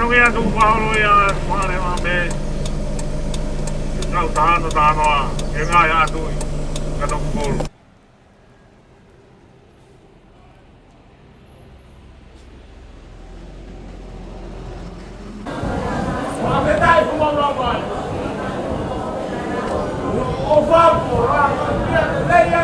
no mea tu Paulo ia whare ma me. Kau tāno tānoa, e ngai atui, kato kukolu. Apetai kumamlapai. O vapo, leia.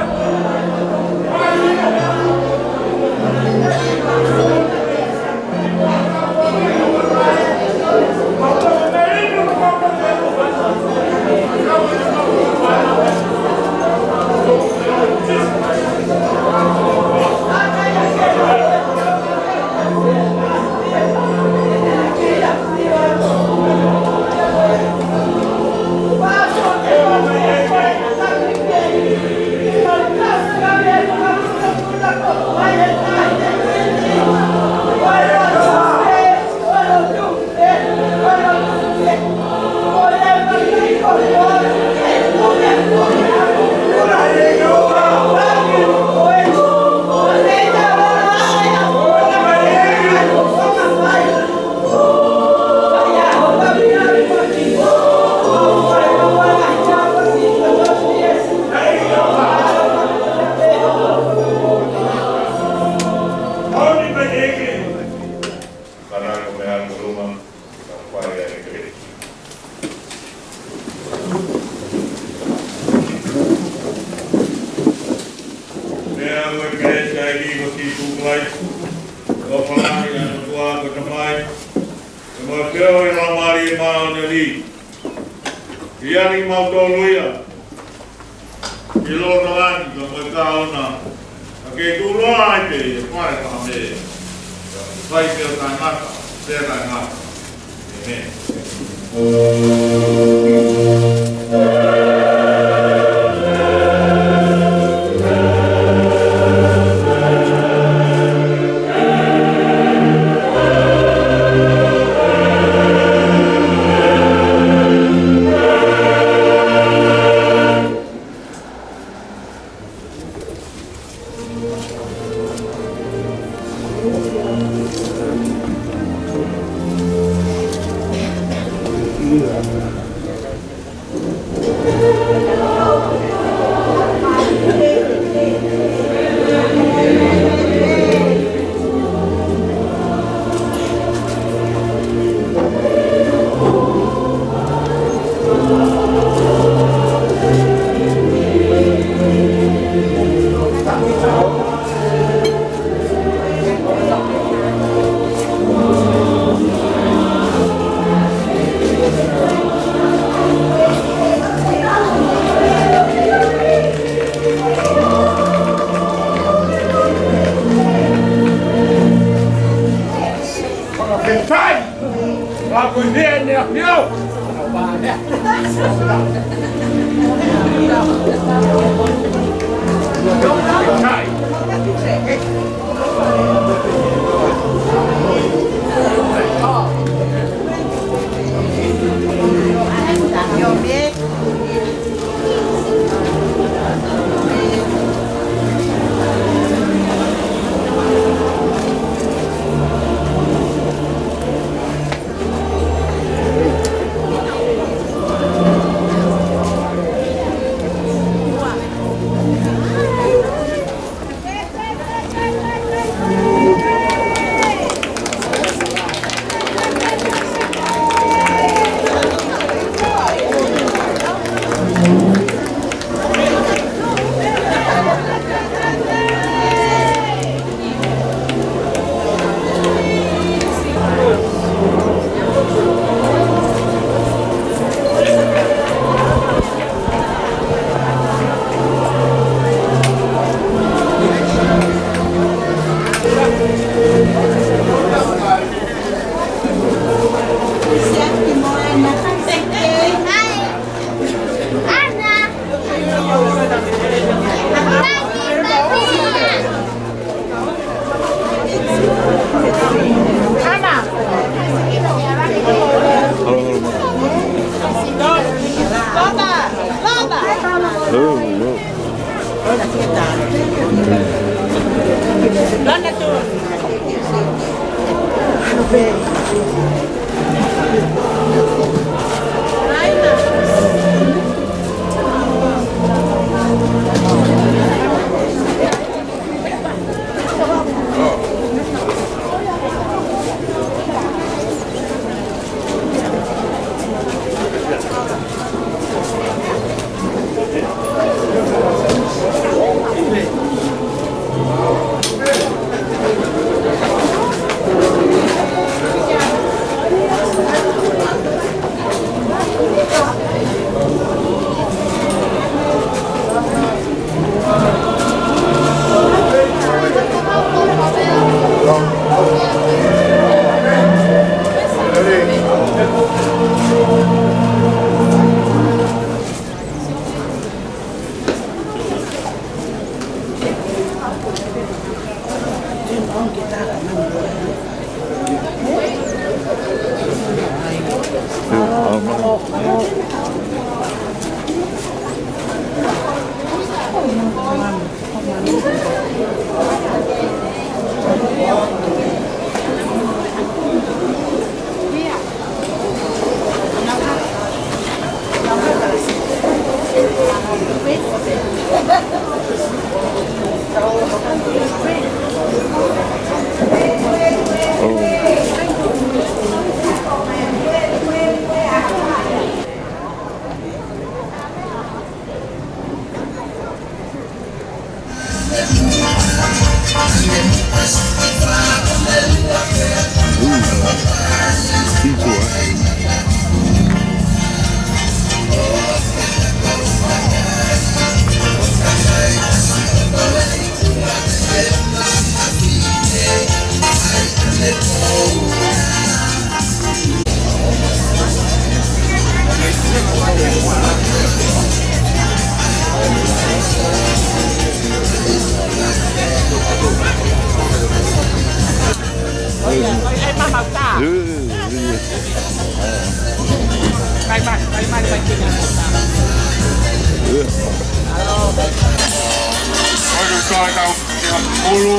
Kau tahu yang bulu.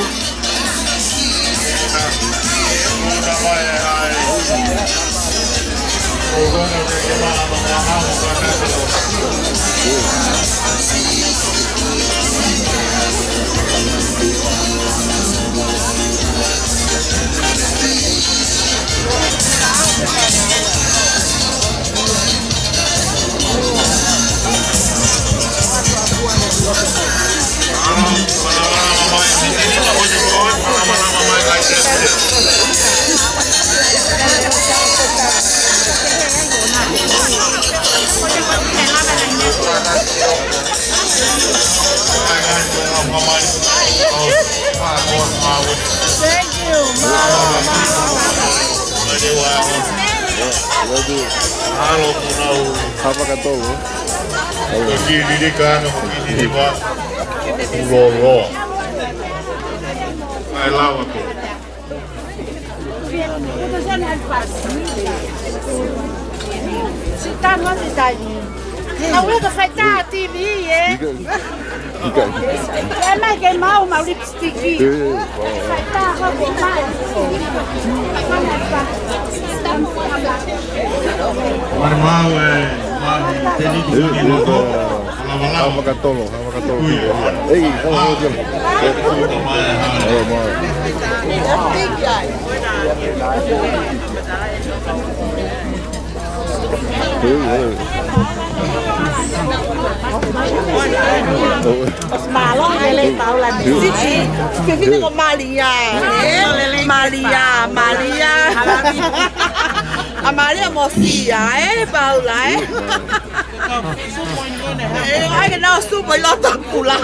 Udah bayar hari. Udah nanti gimana mengamal bukan Thank you, halo punau Apa kata lu? pergi didikan pergi Pak lolo I love aku Kita mau ditanya. Awalnya ke kereta TV ya. Emang kayak mau lipstick. Kereta aku mau. mau jadi di sini logo Apa kata lu? Eh, kamu jom. Mau. Malong lele tao là Sisi. Cái phim của Maria. Maria Mosia bao lại. Ai cái nào su mới lo tập cụ là.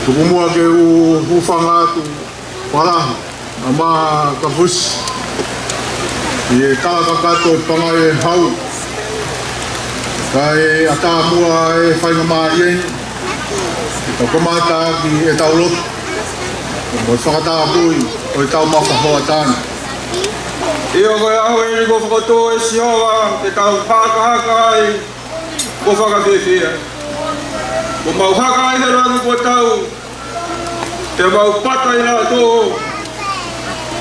Tukumua ke u whanga tu wala ama ka bush e tāka kato panga e hau. Kai a tā mua e whainga maa iei. E tau kamata ki e tau lotu. Mo whakata pui o e tau mawha hoa tāna. Ia koe aho e ni ko whakato e sihawa te tau haka ai ko whakawhiwhia. Ko mau haka ai he rangi ko tau te mau pata i nā tō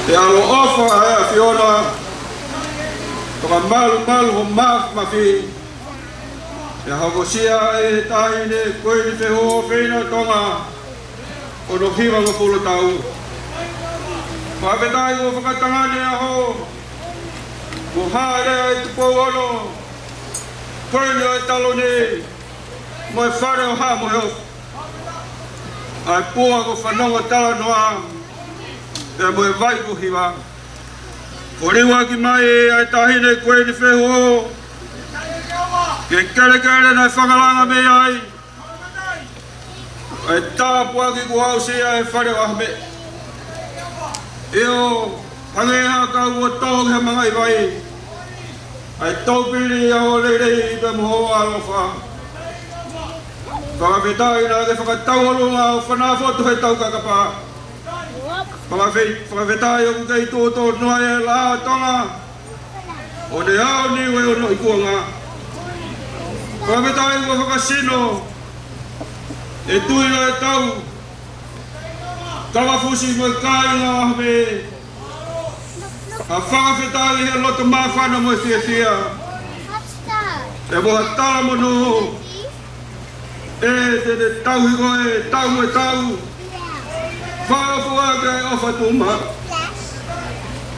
te alo ofa ai a Fiona toka malu ho mawhi te hakosia e tahine koe ni wheho whina tonga o no hiwa ko pula tau. Whapetai ko whakatangane aho ko haere ai tupo ono koene ai talo ni mo e whare o ha mo heo ai pua ko whanonga tala noa e mo e vai ko hiwa ko riwa ki mai ai tahine koe ni wheho ke kere nai whangalanga me ai ai tāpua ki ko hausi ai whare o ahme eo hangeha ka ua tau he mga iwai ai taupili au leirei i te moho alofa whakapetai na te whakataualunga o whanafotu he tau kakapa whakapetai o kei tōtō noa e la tonga o te ao niwe o no i kuanga whakapetai o whakasino e tuina e tau kawafusi mo kai ngā hape a whakawhetai he loto mawhana mo e whiawhia e moha tala mo no e te tauhi koe tau e tau whakawhua ke ofa tuma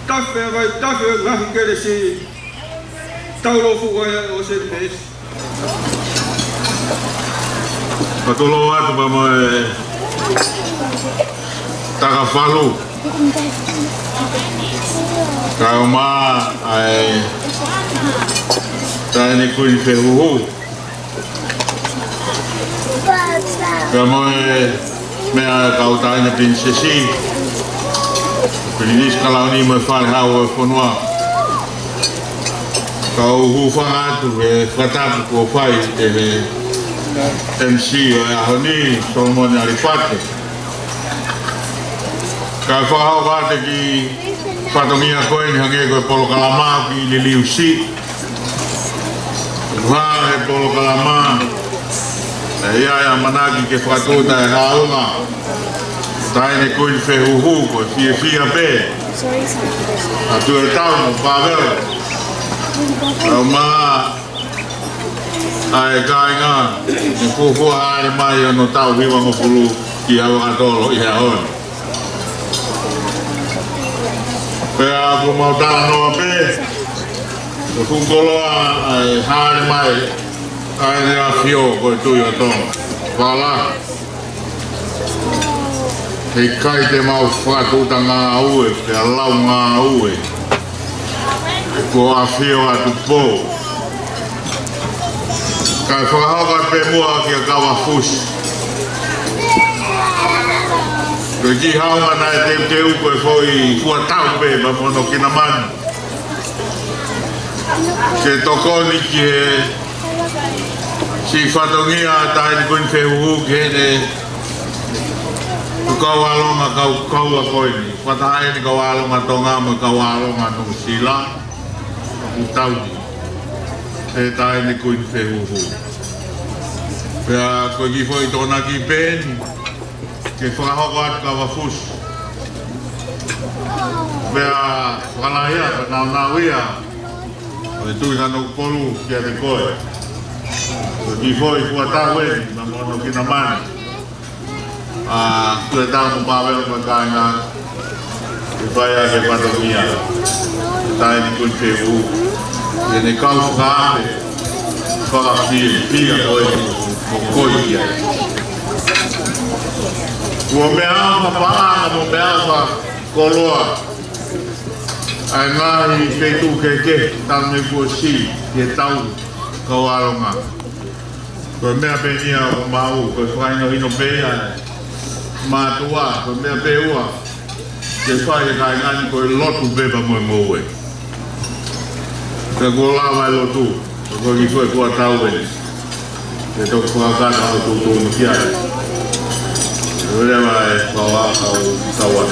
tawhe vai tawhe ngahi kere si tau rofu koe o se mes Patolo atu pa mo e taka whalu. Ka o mā ai tāne kui whehuhu. Ka mo e mea kau tāne prinsesi. Prinis kalau ni mo whare hau e whanua. Ka o hu whanga atu e whatapu ko whai e he MC o e aho ni Solomon Arifate. Ka whahau kate ki whatongia koe ni hange koe polo kalama ki liliu si. Whare polo kalama e iaia manaki ke whakatota e haunga. Taine koe ni whehuhu koe whia pe. A tu e tau mo whawero. Au maa ai kāinga ni kukua haere mai ono tau hiwa ngopulu ki hau atolo i haon. Pea ku mau tala noa pe, ko kukoloa ai haere mai ai rea fio koe tui o tonga. Wala. Hei kai te mau whakatuta ngā ue, te alau ngā ue. Ko a fio atu pō. Kai whakahauka pe mua ki a kawa fusi. Koe ki haunga nai te uko e whoi kua tau pe ma mono ki na manu. Ke tokoni ki he si whatongia tai ni koe whehuhu ki he ku kau alonga kaua koe ni. Whatahae ni kau alonga tonga mo kau alonga no sila. Ku tau ni. E tae ni koe ni whehuhu. Pea koe ki whoi tōna ki pēni, ke whakahoko atu ka wafusi. Pea whanahia, ka naunauia, o e tui kano polu ki a te koe. Koe ki whoi kua tau eni, ma mono ki na mani. Kue tau mo pāweo ka kāinga, ke whaia ke patomia. Tae ni koe ni whehuhu. E ne kau whakaape, whakawhia koe o koi kia. Kua mea ama paanga mo mea ama koloa. Ai ngahi keitu keke, tau me kua si, ke tau kau alonga. Kua mea penia o mau, kua whaino hino pea, mātua, kua mea peua. Ke whai e kai ngani koe lotu beba moe moe. Ka gola mai lo tu. Ko ki foi ko tau be. Ke to ko ka na tu tu ni kia. Ora mai bawa kau kawan.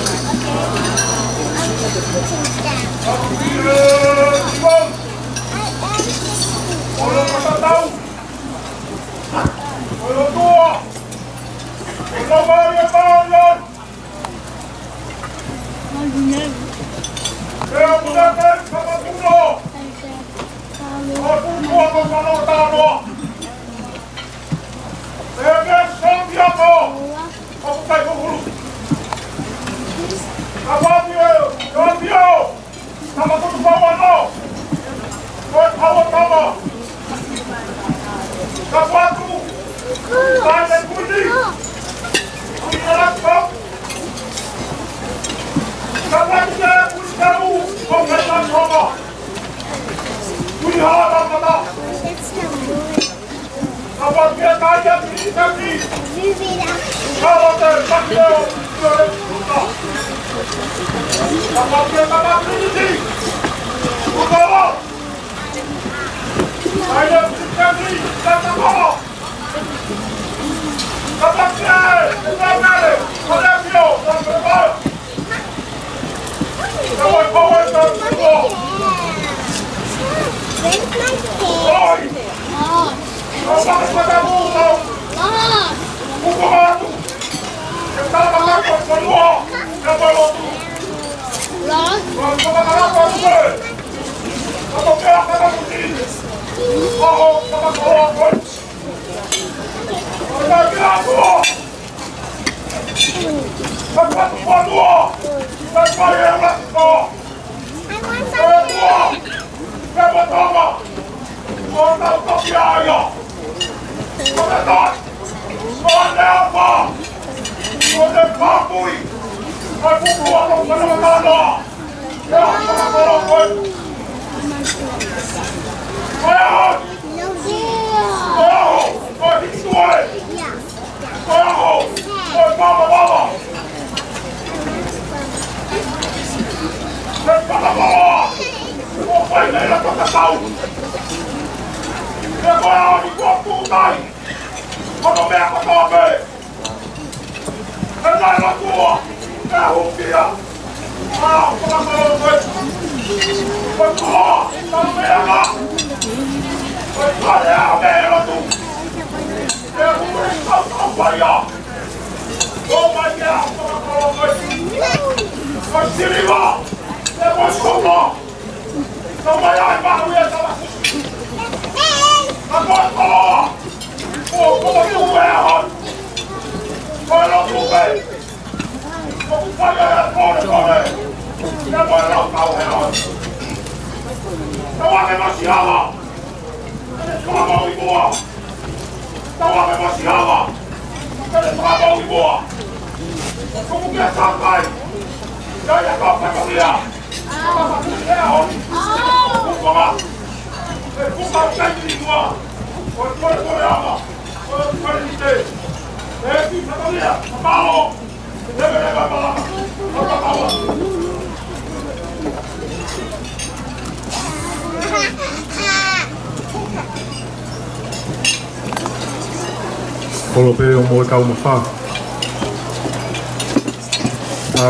Polo pe o mo tau ma fa.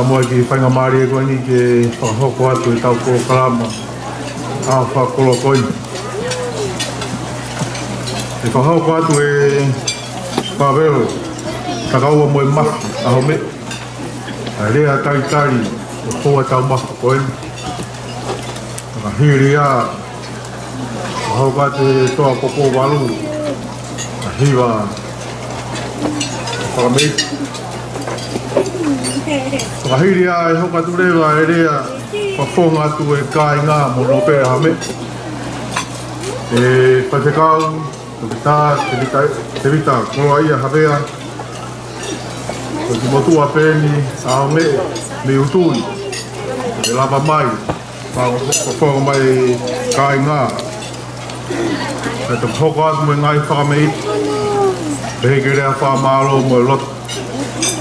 Mo ki whainga maari e koe ni ke whakahoko atu e tau ko karama. Whakakolo koe. E whakahoko atu e whaweo. Takaua mo e mahi aho me. A rea taritari o hoa tau maha koe. Taka hiri a. Whakahoko atu e toa koko walu. A hiwa. Whakamei. Whakahiri a e hoka tu rewa e rea whawhonga atu e kai ngā mo no pēra hame. E whaitekau, te vita koroa ia hawea. Ko ki motua pēni a me, me utui. E lava mai, whawhonga mai kai ngā. E te hoko atu me ngai whakamei. Pehe ke rea whamaro mo e loto.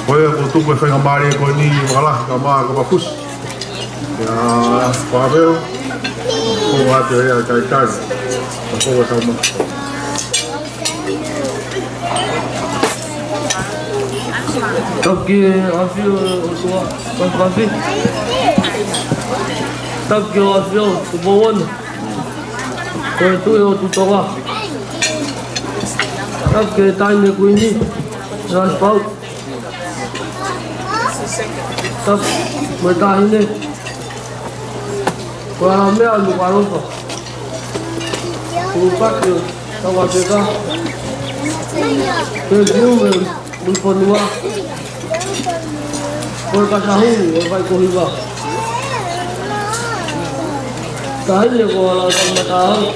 Koe ko tuku e whainga maari e koe ni walahi ka maa ka papusi. Ia whaweo. Whakafo atu ea tai tai. Whakafo tau maka. Taki afi o tua kafi. Taki afi o tubuan. Kau tu yo tu toga. Taki tanya kuini. Raspau. Tap mereka ini. Kau ambil alu karopa. Lupa tu. Tahu apa? Kemudian Bulponua, Bulkasahu, Bulkai Kohiba. Tahan ni ko ala sama tahu.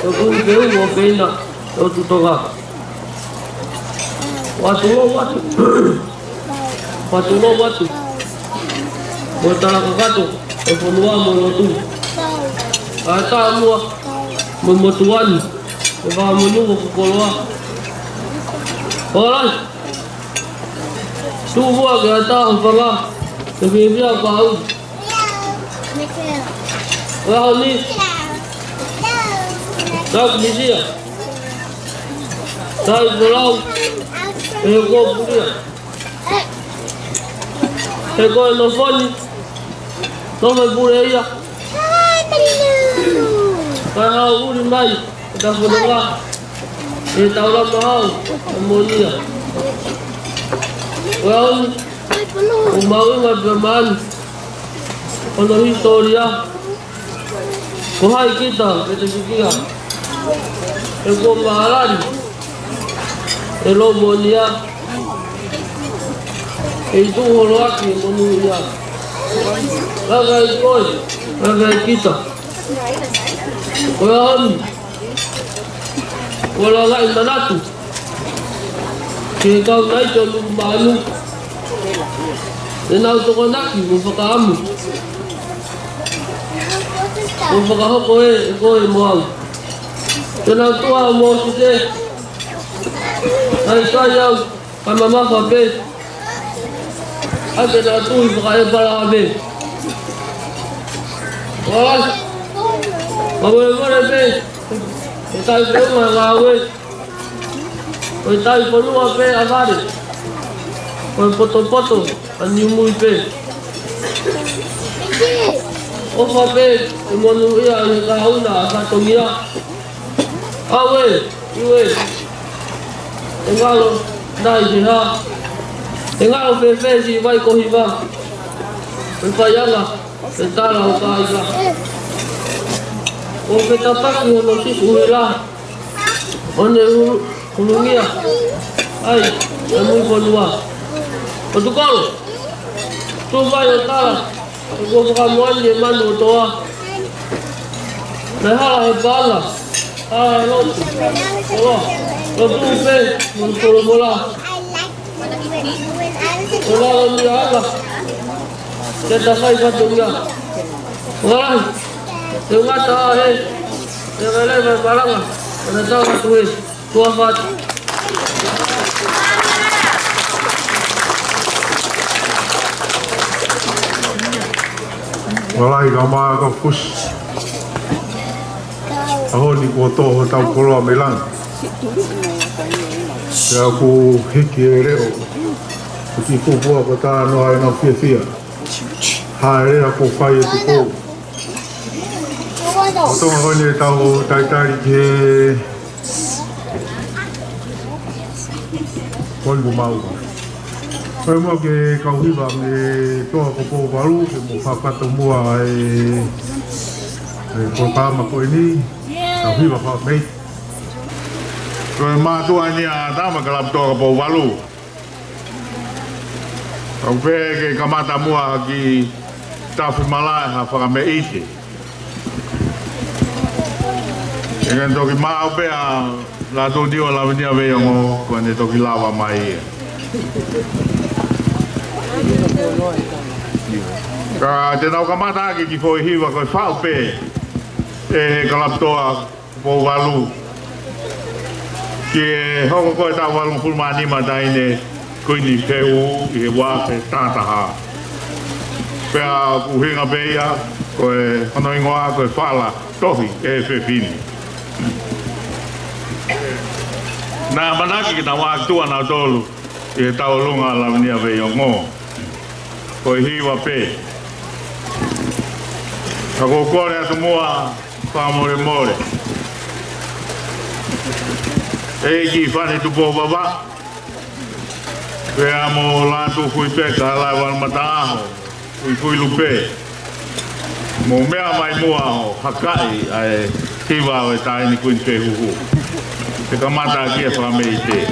Aku kau mau kena, kau tu toga. Watu. Bultala kakatu, Bulponua molotu. Ata mua, memotuan, kau menunggu kekolwa. Orang tu buat kata apa? Tapi dia tahu. Orang ni tak bisa. Saya belau. Ego punya. Ego nelfon. Tome punya. Kalau udah baik, kita berdoa. Kita orang tahu, kemudian, orang umauin bermain, kalau historia, kohai kita kita, ego mahalan, elo monia, itu horaki monia, ragai kita, orang wala lain manatu kaya na ito lumalo inauto ko naki mupakamu mupakahoko iko mo inauto mo sise ay sayaw kamama kape at inauto ipakaya para kami wala mabay Kita itu mengawet, kita perlu apa agari, foto-foto, anyumu ipe, apa imonu iya kau na satu dia, awe, iwe, engkau dah siha, engkau pepe si baik kohiba, berpayalah, bertalah kaya. O kita pakai notis ulah, onde ulungia, ay, kamu bolua, otukol, coba yang talah, aku kamu anje manu toa, dah hebatlah, lot, pe, muncul bola, bola ni apa, kita kai patunya, orang. Tengah tahu jangan lagi berbarang lah. Ada tahu tulis tuafat. Walai gama kau kus. Aku ni kotor tahu kalau melang. Ya aku hiki leo. Aku buat kata no ay na fia. Hai aku fai tu ko. Otong ako ni tahu tai ke pon bumau. Kau mau ke kau hiba ni tu aku po baru ke mau pakai semua program aku ini kau hiba kau baik. Kau mah tu hanya nama kelab tu aku baru. Kau pergi kamata mua lagi tahu malah apa kami isi. Dengan toki mau bea la tu dia la venia bea ngo kuane toki lava mai. Ka te nau kamata ki foi hiwa ko fa pe kalaptoa po walu. Ki ho ko ta walu fulmani ma daine ko ni feu e wa pe tata ha. pea kuhinga beia koe ono ingoa koe whala tohi e whewhini. Nā manaki ki nā wāktua nā tolu i e tau lunga lamnia vei o ngō koe hiwa pē. Ka kōkore atu mua whamore more. E ki whane tupo baba. Pea mo lātu fui peka halai wan mataaho. Fui lupe. Mo mea mai mua ho hakai ai kiwa o e taini kuin te huhu. Te kamata kia whame i te.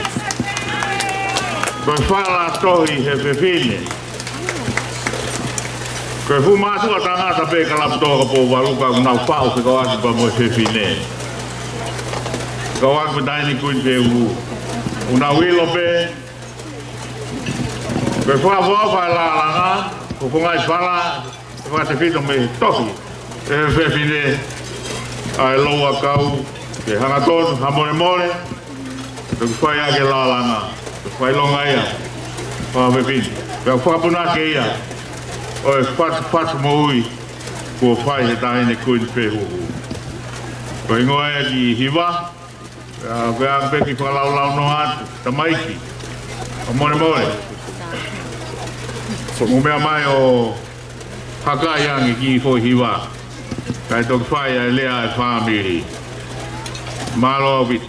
Koe whala tohi he whewhine. Koe fu mātua tangata pe ka laptoka po waluka kunau whao se kau ati pa mo whewhine. Kau ati pa taini kuin te huhu. Una wilo pe. Koe wha whai la langa. Ko kongai whala. Koe te whito me tohi. E whewhine. Ai loa kau. Ke hanga tonu, hamore more. Te whai ake la langa. Te whai longa ia. Wha whewhine. Pea whapuna ke ia. O e whatu mo ui. Kua whai he tahine kuin whehuhu. Ko ingoa e ki hiwa. Pea peki whalaulau no atu. Tamaiki. Hamore more. Mo mea mai o hakai angi ki fo hiwa. Kai tok whai e lea e whamiri. Malo a bit.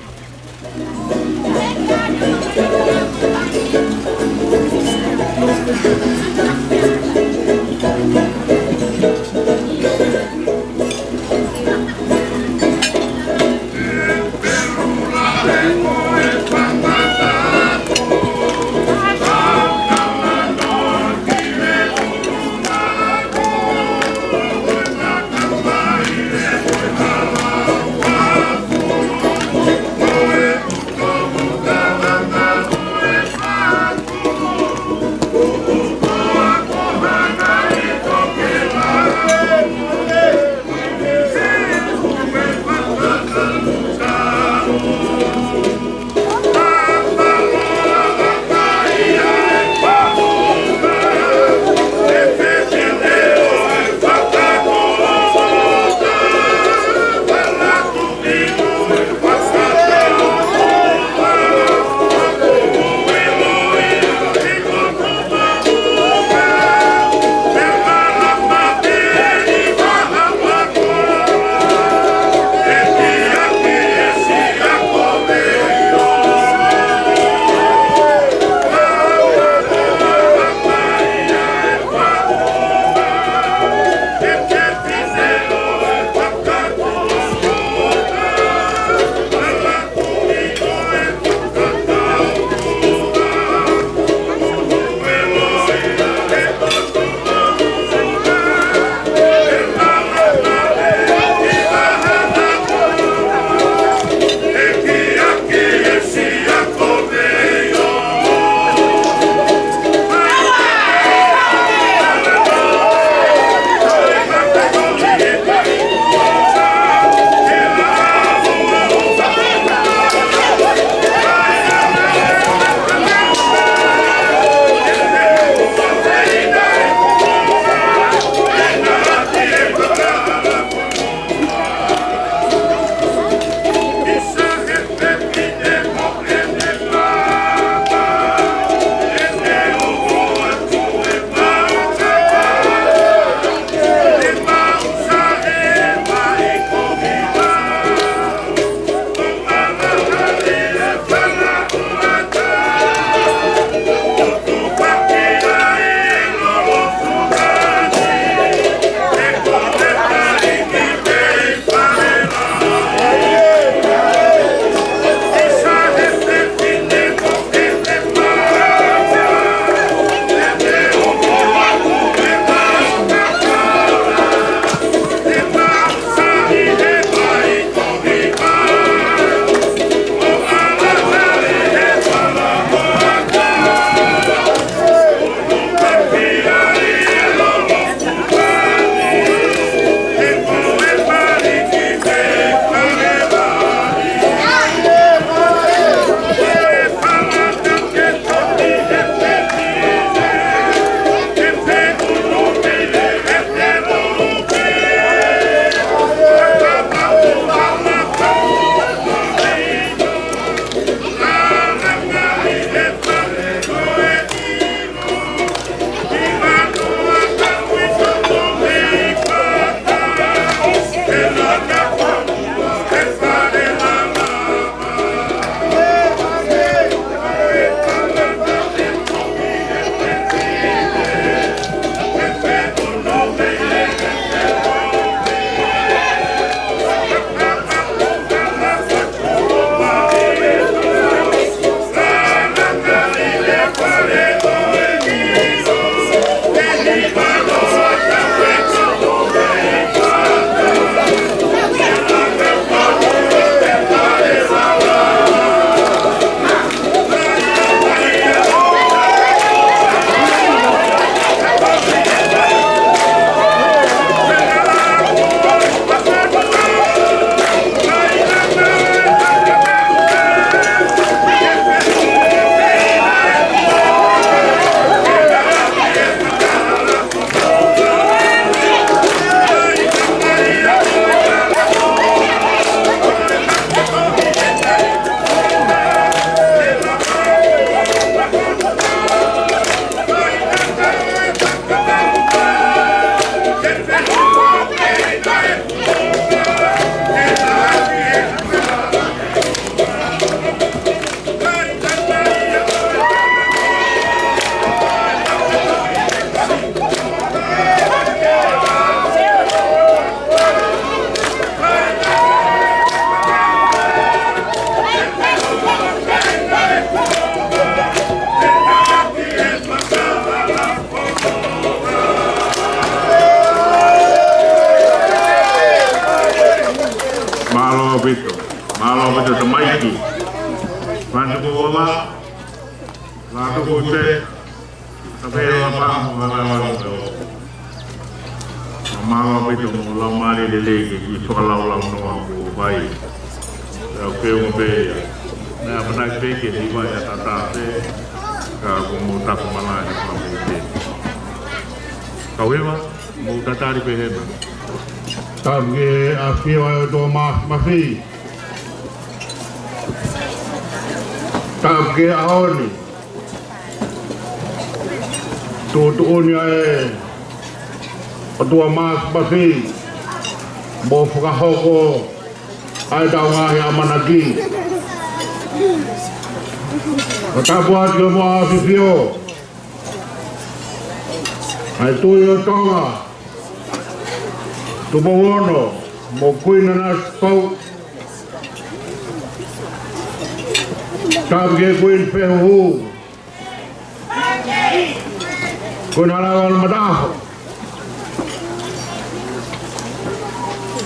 Malo betul temaiki. Bantu bola, lalu kote, tapi apa malo betul mula mari lelaki itu kalau noa bayi. Oke oke. Nah pernah pikir di mana tata se, kalau muda kemana ni kalau ini. Kau apa? Muda tadi pehena. Tapi akhirnya itu masih. Tapi awal ni, tujuannya ketua masih bawa hoko ada orang yang managi. Kita buat semua video. Itu yang tahu. Tu bawono, mo kui na naspau. Kabge kuin pehu. Kun halawal madaho.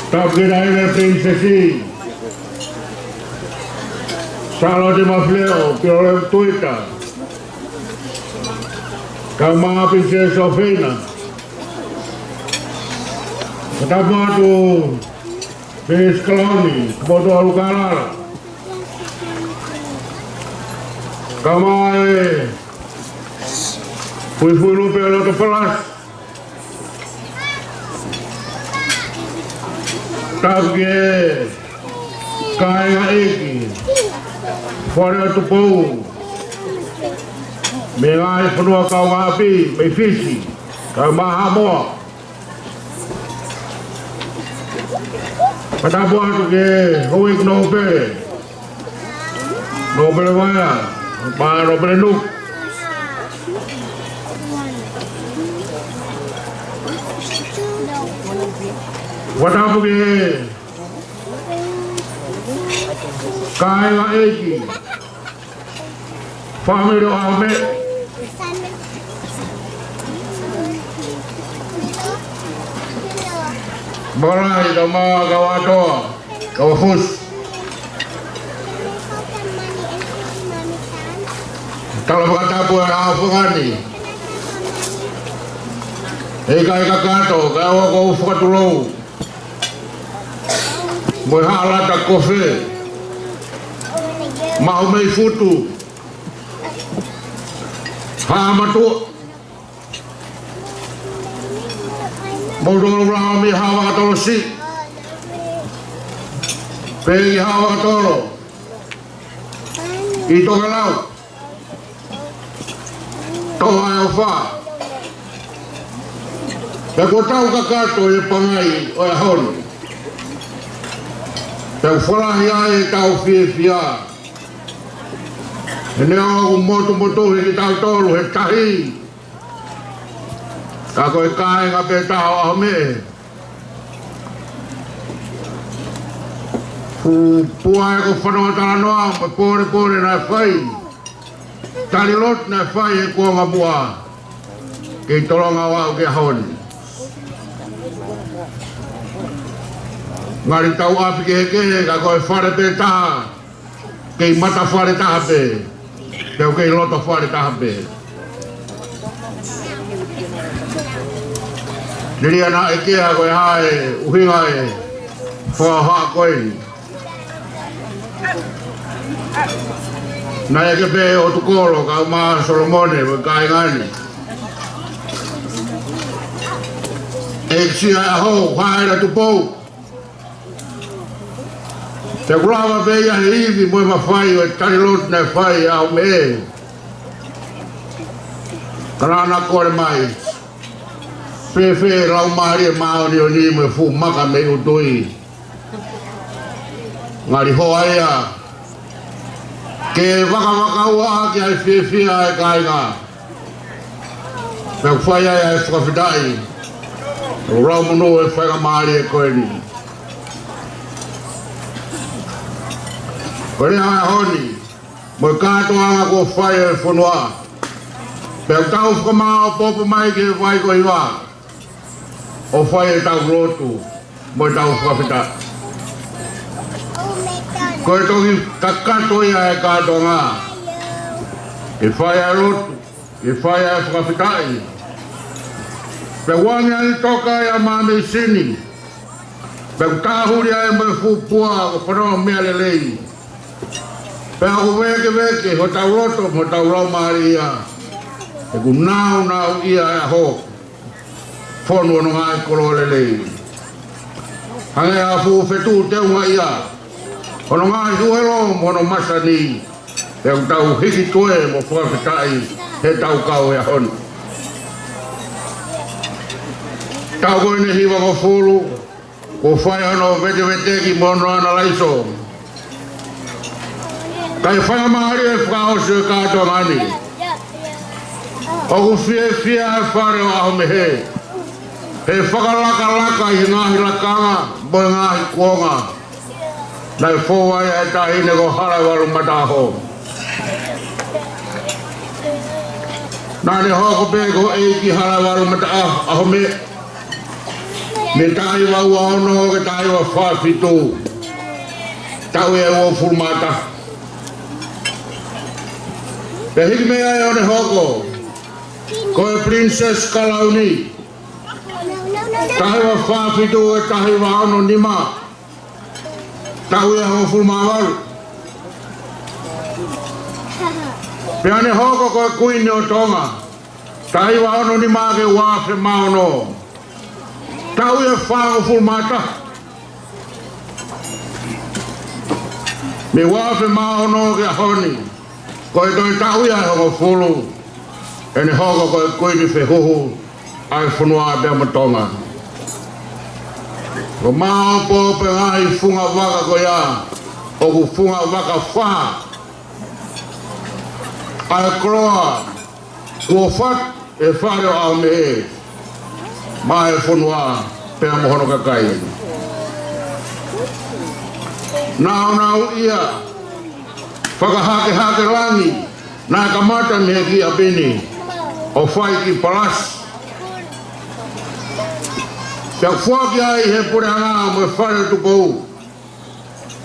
Kabge daime prinsesi. Salo di mafleo, pirole tuita. Kama prinsesi Sofina. Ketapa tu Pes Keloni, Bodo Alukala Kamai Pui lupe lo ke pelas Tabge Kaya Eki Fora tu pou Mengai penua kau api Mefisi Kamahamoa Pada buat tu ke hoik Nobel mana? Pak Nobel nuk. Pada apa ke? Kaya Eki, family Ahmed. Balai sama kawato, kawafus. Kalau berkata buat apa ni? Eka kato, kawa kau fakatulo. Muhala tak kofe. Mau mai futu. Hamatu. Modal rami hawa katolo si, pergi hawa katolo, itu kalau, toa alfa, aku tahu kakak tu yang pangai oleh hon, yang falah yang tahu fia, ini aku motu yang kita tahu yang tahi. Kako ikai ngabe tahu ame, puai ko fano talanoa, pore na fai, tali lot na fai e kua ngapua ke tolonga wau ke hon ngari tau api ke heke ka koe whare pe taha ke mata whare taha pe teo ke loto whare taha pe niri ana e kea koe hae uhinga e whaha koe na e ke pe o tukolo ka maa Solomone wa kai ngani e sia aho hae la tupou te kulawa pe ia hivi moe mawhai o tari lot na whai au me karana kore mai Fefe lau maari e maori o ni me fu maka me utui ngari hoa ia ke waka ua ki ai fefe ai kainga me whai ai ai whakawhidai o rau munu e whaika maari e koe ni koe ai honi mo kātoa anga ko whai e whunua pe tau whakamao popo mai ke whai ko iwa o whai e tau rotu mo tau whakawhita koe toki kakato ia e kātoa ngā e whai e rotu e whai e whakawhitai pe wangi ai toka ia mame sini pe tāhuri ai mo fupua o whanau mea lelei pe ako weke ho tau roto mo tau rau maari ia e ku nau ia e ho whonu anu ngai kolo lelei hange a fu whetu teunga ia ono ngai huelo mono masani e ku tau hiki toe mo whakawhitai he tau kau e honu tau koe ne hiwa ko fulu ko whai ano vete ki mono ana laiso kai whai maari e whakaose e kātoa ngani o ku fie e whare o aho me he whakalaka i ngahi lakanga mo ngahi kuonga nai fōwai e tahine ko harai waru mataho nani hoko pe ko eiki harai waru mataho aho me tahi wa ua ono ke tahi wa whawhitu tau e o furmata pe hiki mea e one hoko ko e Princess Kalauni tahi wa whawhitu e tahi wa ono nima tau e o furmawaru pe ane hoko ko e kuini o tonga tahi wa ono nima ke wafe maono tau e whao furmata me wafe maono ke honi ko e toi tau ia hoko fulu ene hoko ko e kuini whehuhu ai whunua bea matonga ko mao po pe ngai funga waka ko ia o ku funga waka wha ai kroa kua what e whare au me mai whunua pēr mohono kakai nau ia whakahake langi nā kamata me ki a pini o whai ki palas pia whaki ai he pure ngā mo e whare tukou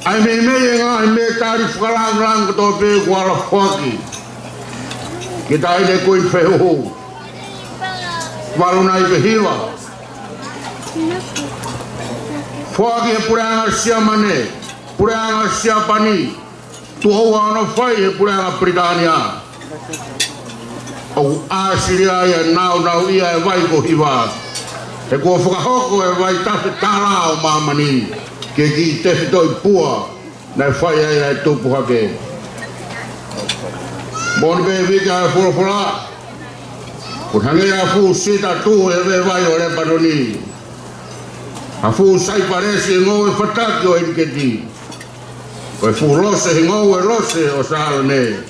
ai me ngā he me tāri whakalang kato pē kuala whaki ki taine kui whehu warunai pe hiwa whaki he pureanga sia mane pureanga sia pani tu hoa ana whai he pureanga Britania au Asiria ia nau ia e vai ko hiwa e kua whakahoko e vai tafe tāra o mamani ke ki te whitoi pua nei whai ai tupu hake moni pe vika e whurafura kun hange a fu sita tu e ve vai o le panoni a fu sai paresi ngō e whataki o inketi ko e fu lose ngō e lose o sālane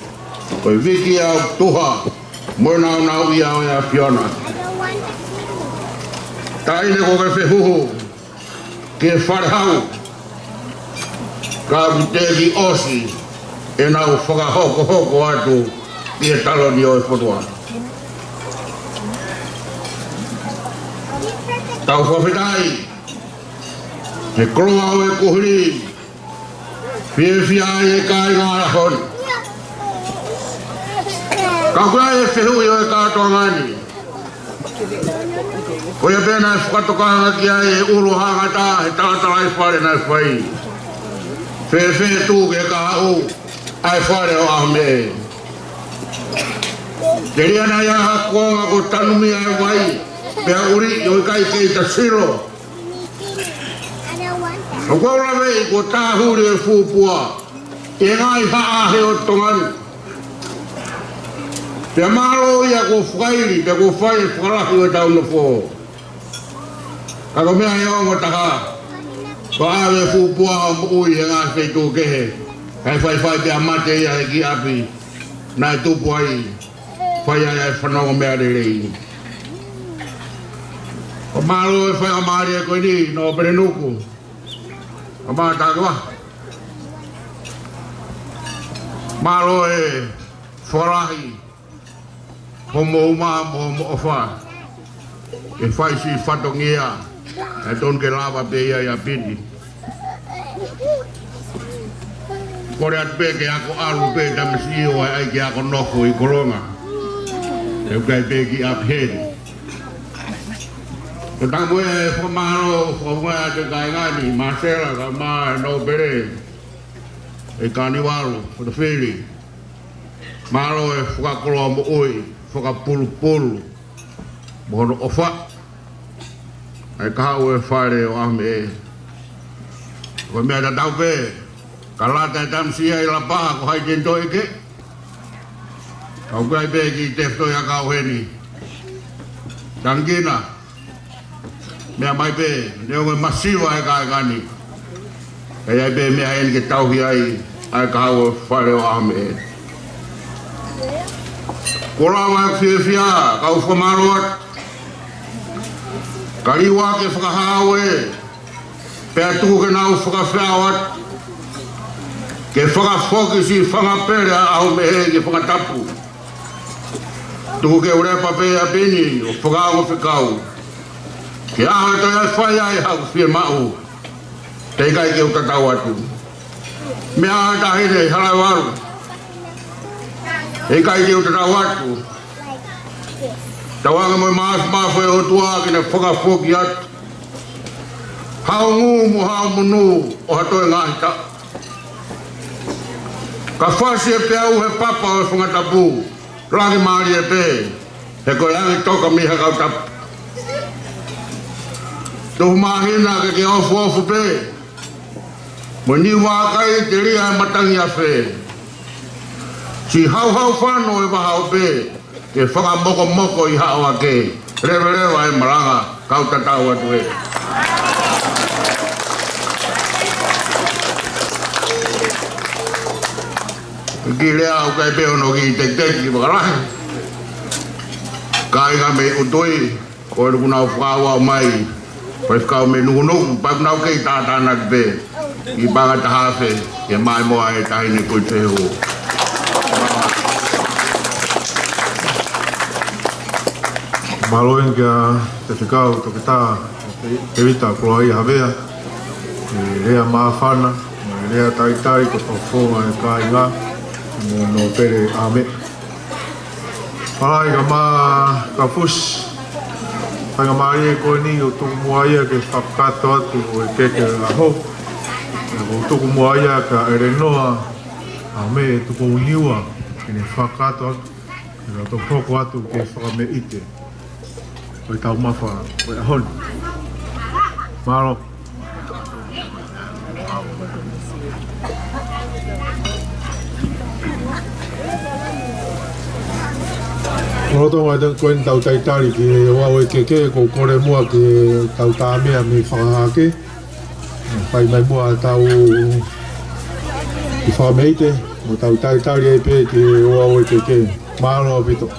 ko e viki au tuha mo nau ia o ia Fiona taine ko ke whehuhu ke wharehau ka mutegi osi e nau whakahoko atu Ia talo ni o fotoa. Tau whawhetai. He kroa o e kuhuri. Whiawhia e kai ngāra hon. Ka kura e whehui o e kātoa ngani. Ko ia pēna e whakatokanga ki ai e uru hangata he tātara e whare nai whai. Whe tū ke ka au ai whare o ahme. Te ria na ia hakuanga ko tanumi ai wai. Pea uri i kai kei ta siro. O kua rawe ko tāhuri e fūpua. E ngai haahe o tongani. Pea maro ia ko whairi, pea ko whai e wharahi o tau no fō. Kako mea e ongo taka. Ko awe fūpua o ui e ngai whai tō kehe. Hei whai pea mate ia e ki api. Nai tupu ai. Whai ai e whanongo mea rerei. O maro e whai a maari e koe ni, no pere nuku. O maa tākawa. Maro e wharahi. Homo uma mo ofa. E whai si whatongia. E ton ke lava pe ia ia piti. Kore atu pe ke ako alu pe tamasi o ai ke ako noko I koronga. E ukai pe ki aphedi. Ko tamu e whamaro whamua te kai ngani, Marcela ka maa no pere. E kaniwaru, o te whiri. Maro e whakakoroa mo oi, whakapulu. Mohono ofa. E kahau e whare o ahme e. Ko mea ta tau pe, ka lata e tamsia I la paha ko hai kento eke. Kau kai pe ki tefto ya kau heni. Tangina. Mea mai pe, neo me masiwa e kai kani. E ai pe mea heni ke tauhi ai kahau e whare o ahme e. Kora wak whiawhia, kau whamaroat. Kariwa ke whakahau e. Pea tuku ke nau whakawhiawat. Ke whakafokisi whangapere au me he ke whakatapu. Tuku ke urepa pe a peni o whakao whikau. Ke aho e toi ai whai ai hau whia mau. Te kai ke utatau atu. Me aho tahine harai waru. E kai ke utatau atu. Tawanga mo mafu e otua ki ne whakafoki atu. Hau ngu mo hau munu o hatoe ngahita. Ka whasi e pe au he papa o whangatapu. Rangi maari e pe. He koe angi toka miha kau tapu. Tuhu mahina ke ofu pe. Mo ni wakai te ria e matangi a whe. Si hau whano e wahau pe. Ke whakamoko I hao a ke. Rewa e maranga kau tatau atu e. Ki lea au kai peo no ki tek ki wakarahi. Kai ka me utoi. Ko e nukunau whakawa mai. Pai whakau me nukunuku. Pai kunau kei tātāna ki pe. I banga tahawhe. Ke mai moa e tahine koi teho. Maloen kia te whikau toke tā, te wita kua I hawea, e rea maafana, e rea taitai ko whawhonga e kai ngā, mo no pere ame. Wharai ka mā ka fus, whanga maari e koe ni o tuku mua ia ke whakato atu o e keke aho, o tuku mua ia ka ere noa, ame e tuku uliua, ke ne whakato atu, e rato poko atu ke whakame ite. Oi tau mawha, oi ahon. Maro. Roto mai tang koen tau taitari ki wau e keke ko kore mua ki tau tāmea me whakahake. Pai mai mua tau ki whameite, o tau taitari e pe ki wau e keke. Maro pito.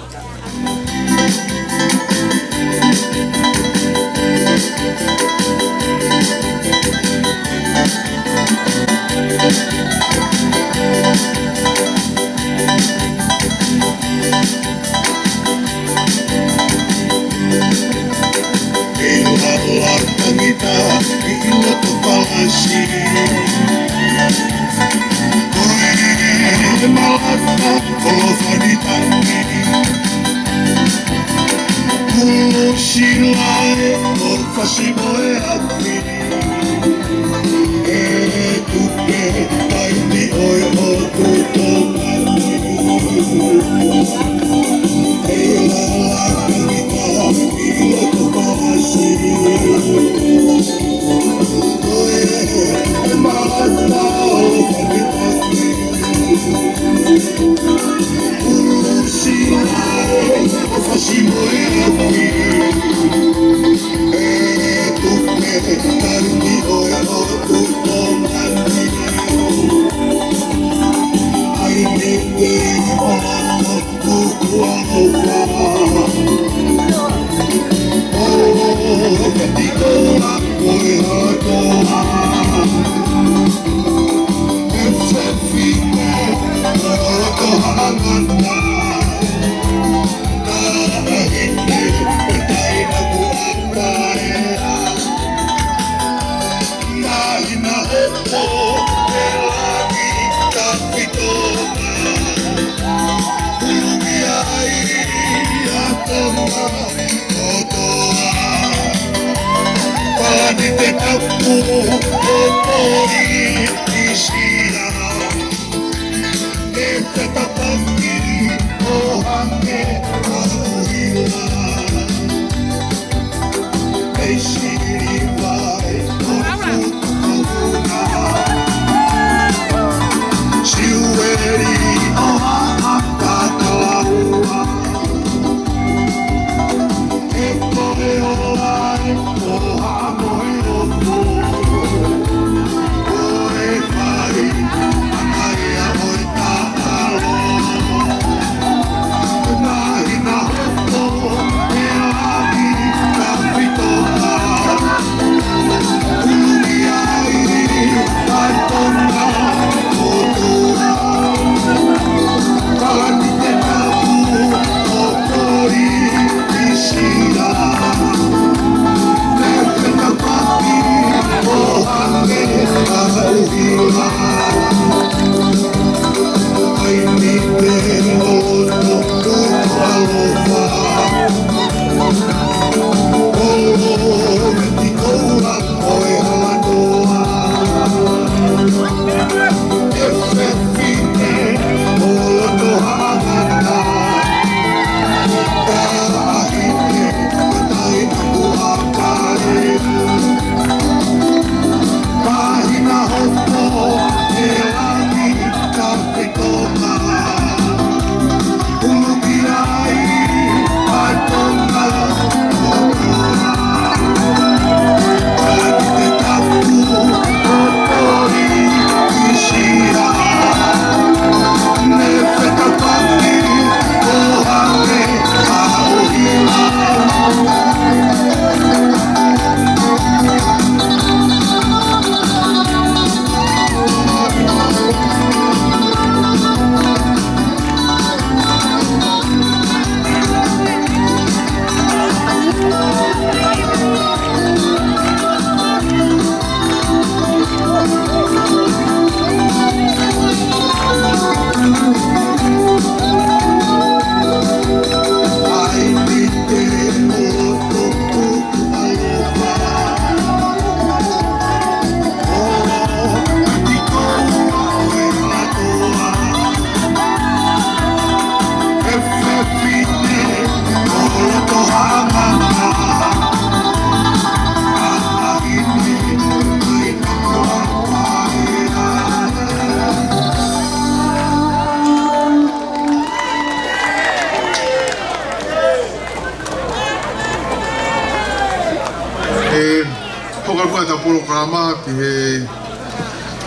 programa que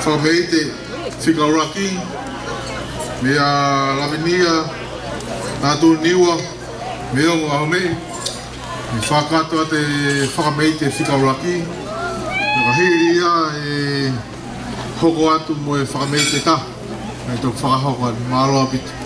famete fica aqui minha lavinia na turniwa meu ame me fakato te famete fica aqui na hiria e hoko atu mo famete ta então faka hoko malo bit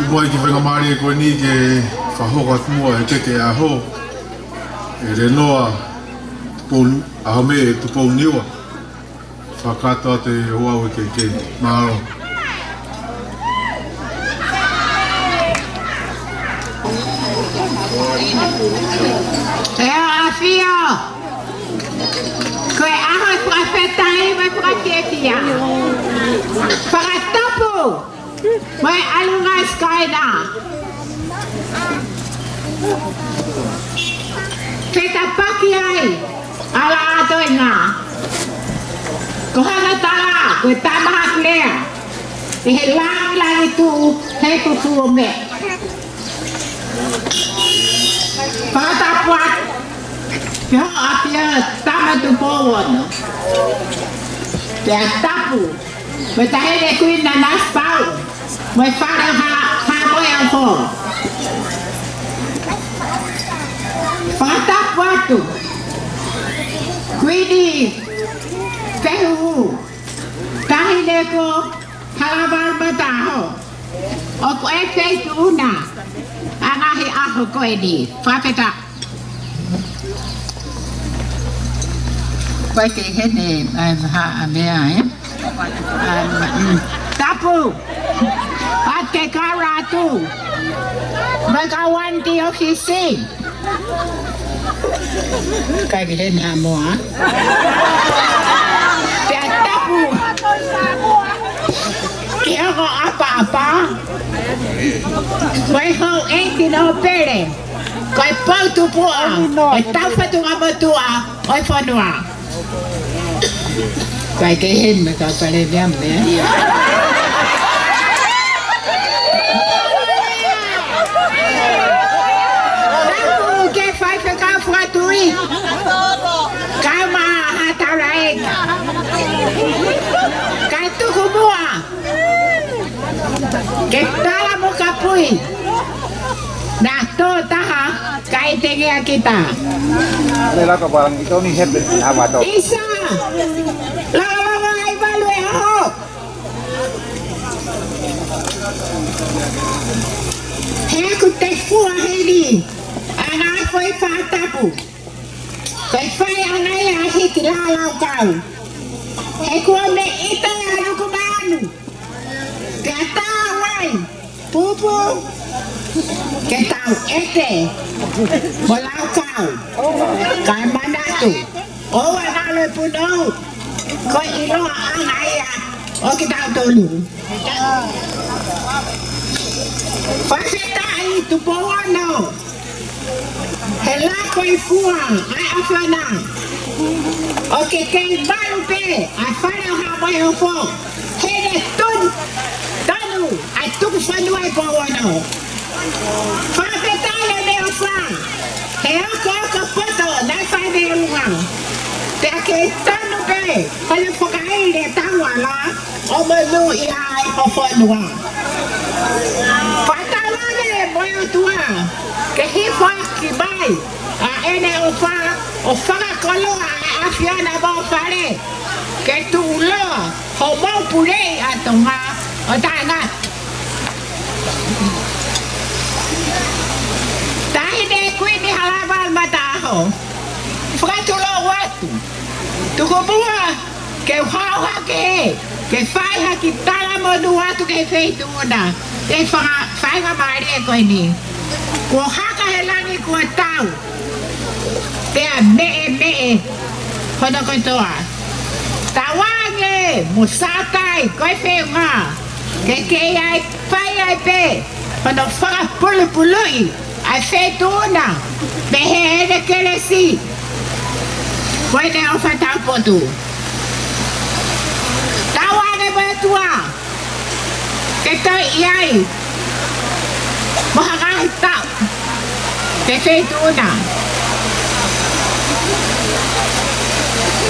boy ki whenga maari e koe ni ke whahoka tumua e teke a ho. E re noa aho me e tupou niwa. Whakatoa te hoau e ke maaro. E Afio, koe aho e whakawhetai mai whakatetia. Whakatapu, mai alunga skaina. Keta paki ai, ala ato inga. Kohana tala, koe tamaha klea. E he langi tu, he kutu o me. Patapuat, yo apia tama tu powono. Te tapu, me tahele kuin na naspau, me fare ha boy ang ho. Patapuatu, kuini, kehu, tahele ko halabar bataho. O ko e feitu una. Angahi aho koe ni, whaketa. Koe te hene, ha a mea e. Tapu, at ke karatu. Magawan ti ofisi. Kai ki hene ha moa. Te tapu. Ki ako apa-apa. Koe hau enti no pere. Koe pau tu pua. Koe tau patu ngamatua. Koe whanua. Koe ke hen me ka pare viam me. Tapu ke whai whaka whatui. Kai maa hatara eka. Kai tuku mua. Ke tala mo kapui. Nah, to taha kai tengea kita. Lela ka barang ito ni head ama to. Isa. Lawa ai balu e ho. He ku te fua heli. Ana foi fatapu. Kai fai ana ya hiti la lau kau. He ku me ita alu kumanu. Kata wai. Pupu. Que tal este? Bolau kau. Kai manatu. O analo puno. Ko ilo anaya. O kita tolu. Fasetai tu poano. Hela koi fua. Ai afana. O que tem balu pe. Afana ha boy ofo. Hele tun. Tanu. Ai tu fanu ai poano. Whakatala mea wha. He ako foto, nai whai mea runga. Te ake tanu pe, hale whakaere tawa la, o manu I ai ho whanua. Whatalane moe tua, ke hi whaki mai, a ene o whakakoloa e awhiana mau whare, ke tu loa, ho mau purei atonga, o tāngat. Tahine kuini halabal mataho. Fratulo watu. Tuko bua ke hau ke fai haki tala modu watu ke feitu una. Ke fai ga mari ko ini. Ko haka helani ko tau. Te me. Hono ko toa. Tawange musakai ko feinga. Ke ai fai ai pe. Hono fara pulu. Ai feito una. Behere que ele si. Foi de alfatar potu. Tawane betua. Que tai iai. Mahagai tau. Que feito una.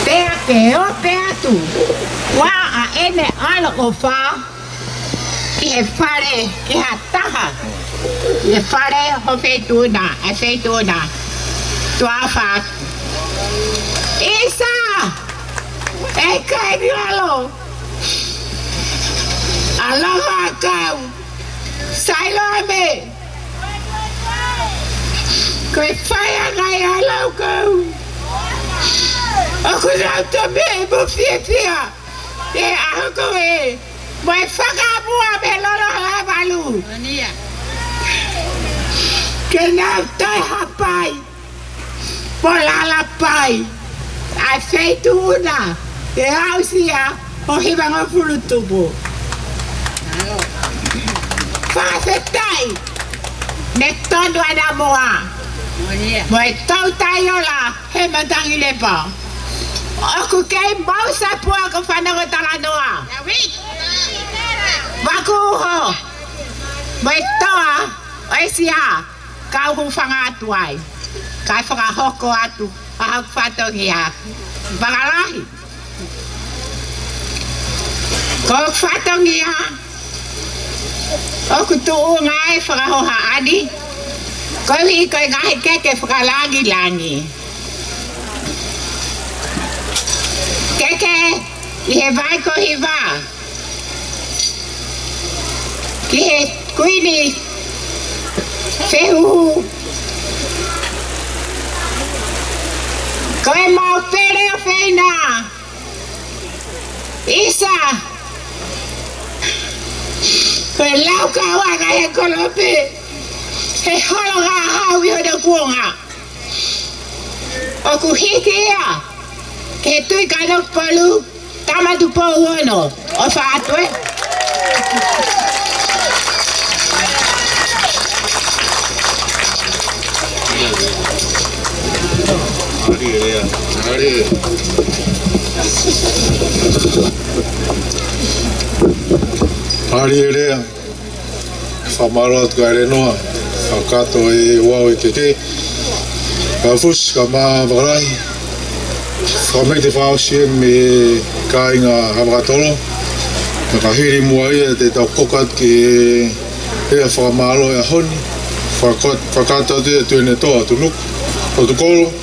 Tea que o peatu. Wa a ene ala o fa. Que fare que ataha. Le fare ho feituna, e feituna. Tua fat. Isa! E kai violo. Aloha kau. Sailame. Koe whai angai alau kau. Aku rau tamē mo whiawhia. E aho koe. Mai whakapua me loro halawalu. Ke nau tai hapai. Po lala pai. Ai feitu una. E hausia o hiwanga furutupu. Whakawhetai. Ne tonu ana moa. Mo e tau tai ola he matangi lepa. Aku kei mau sapua ko whanau talanoa. Wakuho. Mo e toa o e siha. Kau hu whangatu ai. Kai whakahoko atu. Ahau whatongi ha. Whakalahi. Ko whatongi ha. Oku tuu ngai whakahoha ani. Ko hi koe ngahi keke whakalangi-langi. Keke, i he vai ko hi wā. Ki he kuini whehuhu. Koe mau pere o wheina. Isa. Koe lau ka wanga he kolope. He holo ngā hau i hoda kuonga. O ku hiki ia. Ke tui kanok palu. Tamatu po uono. O whaatwe. Ari rea, whamarot ka ere noa, whakato e wau e keke, ka fus, ka maa wakarai, whamei te whaosien me kāinga hawakatoro, ka hiri mua ia te tau kokat ki ea whakamaro e honi, whakato te tuene toa tunuk, o tu kolo,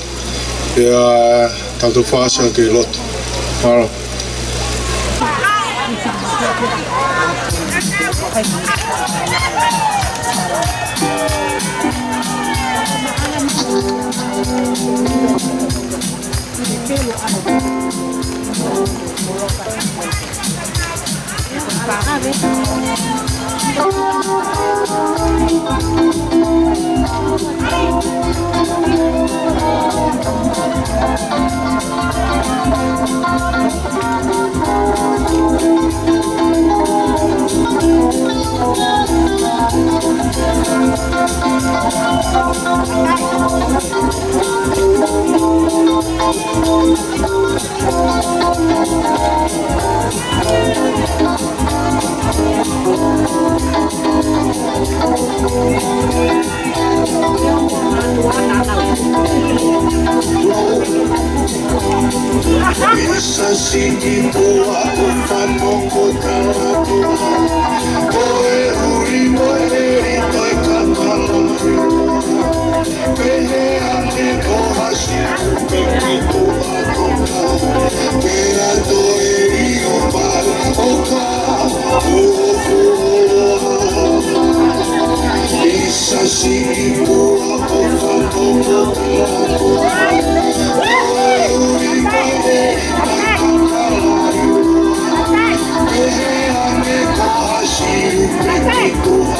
ea tau tu whaasa ke loto, maro. Esa sini tua ufanongo talatua Koe huri moeri toi kamalari Pehe ane kohasi kupeki tua toka Pea toi rio mal oka Esa sini tua ufanongo talatua Koe huri moeri Tua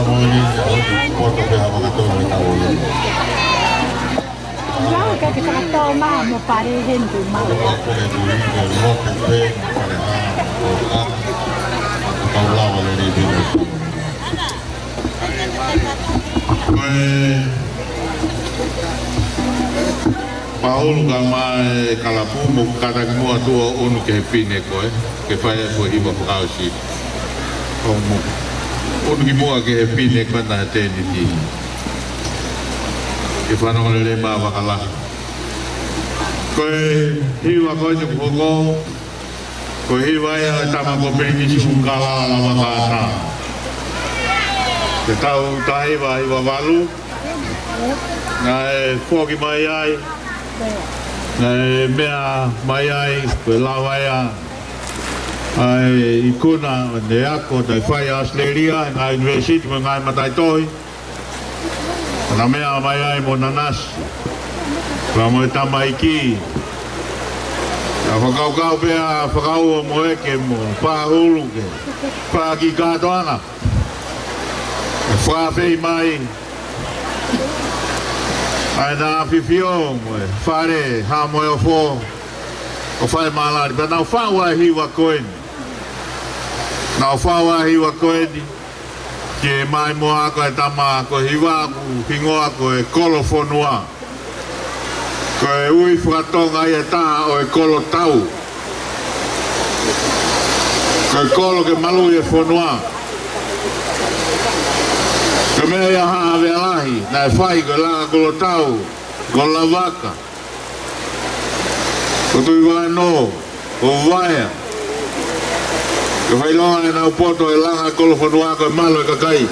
moni foto pe ha mga tolo tawo. Wow, que se toma, me parece mal. Paul kama kalapu mo kada mo atua unu ke pine ko ke fai ko iba pausi. Omo unu ki mo ke pine ko na teni ti. Ke fano le ma bakala. Ko hiwa ko ju ko hiwa ya tama ko peni si kala la makata. Ke tau tai va iwa valu. Na fogi mai ai. Mea mai ai, koe lawa ea ai ikuna ne ako tai whai Australia ngā university mo ngai matai toi na mea mai ai mo nanas ka mo e tamaiki a whakaukau pia whakau mo eke mo pāhulu ke pāki kātoanga whawhei mai ai nā whiwhio whare hā moe o fō o whae mālari pa nā whaua hiwa koeni nā whaua hiwa koeni ki e mai moa ako e tama ako hiwa aku hingo ako e kolo whonua ko e ui whakatonga i e tā o e kolo tau ko e kolo ke malu i e whonua ka mea ia haa vea lahi, na e whai ko langa kolo tau, ko la waka. Ko tui vai no, ko vaia. Ko whai longa e nau poto e langa kolo whanua ko e malo e kakai.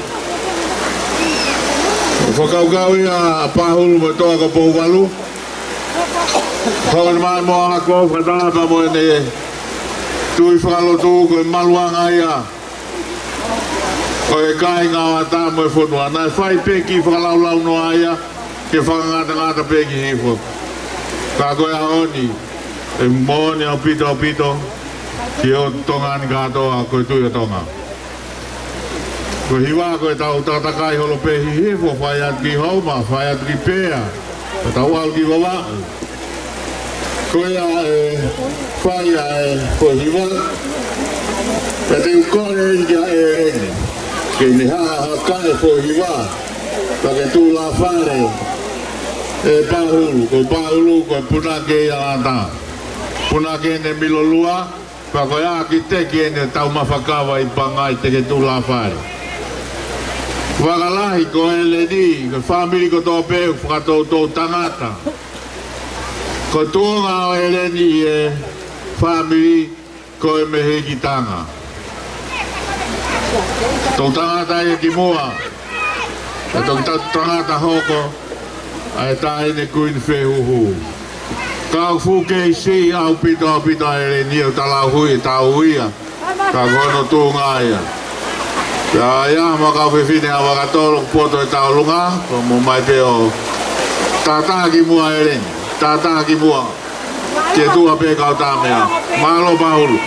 Ko whakaukau ia pāhulu mo toa ko pou walu. Kau e mai moa ko whanapa mo e ne tui whakalotu ko e maluanga ia. Ko e kai ngā wata mo e whanua, nai whai peki whakalaulau no aia, ke whakangata peki hifo. Ka koe haoni, e mōni au pito, ki o tongani katoa, koe tui o tonga. Ko hiwa koe tau tatakai holo pehi hifo, whai atu ki hauma, whai atu ki pēa, o tau au ki wawa. Koe a e whai a e koe hiwa, e te ukore e ki a e ene. Ke ni haa kae fo hiwa pa ke tu la whare e pāhulu ko punake i ata punake ne milolua pa koe a ki teki ene tau mawhakawa i pangai te ke tu la whare wakalahi ko e le ni ko whamiri ko tō peu whakatou tō tangata ko tōnga o e le ni e whamiri ko e mehe ki tanga tō tangata e ki mua, tō tangata hoko, ai tae ne kuin whehuhu. Kau fuke i si au pito e re ni o talau hui, tau huia, ka kono tūnga ia. Ia ia makau whiwhine a wakatoro poto e tau lunga, ko mo mai peo tātā ki mua e re, tātā ki mua, ke tua pe kau tāmea, malo pahulu.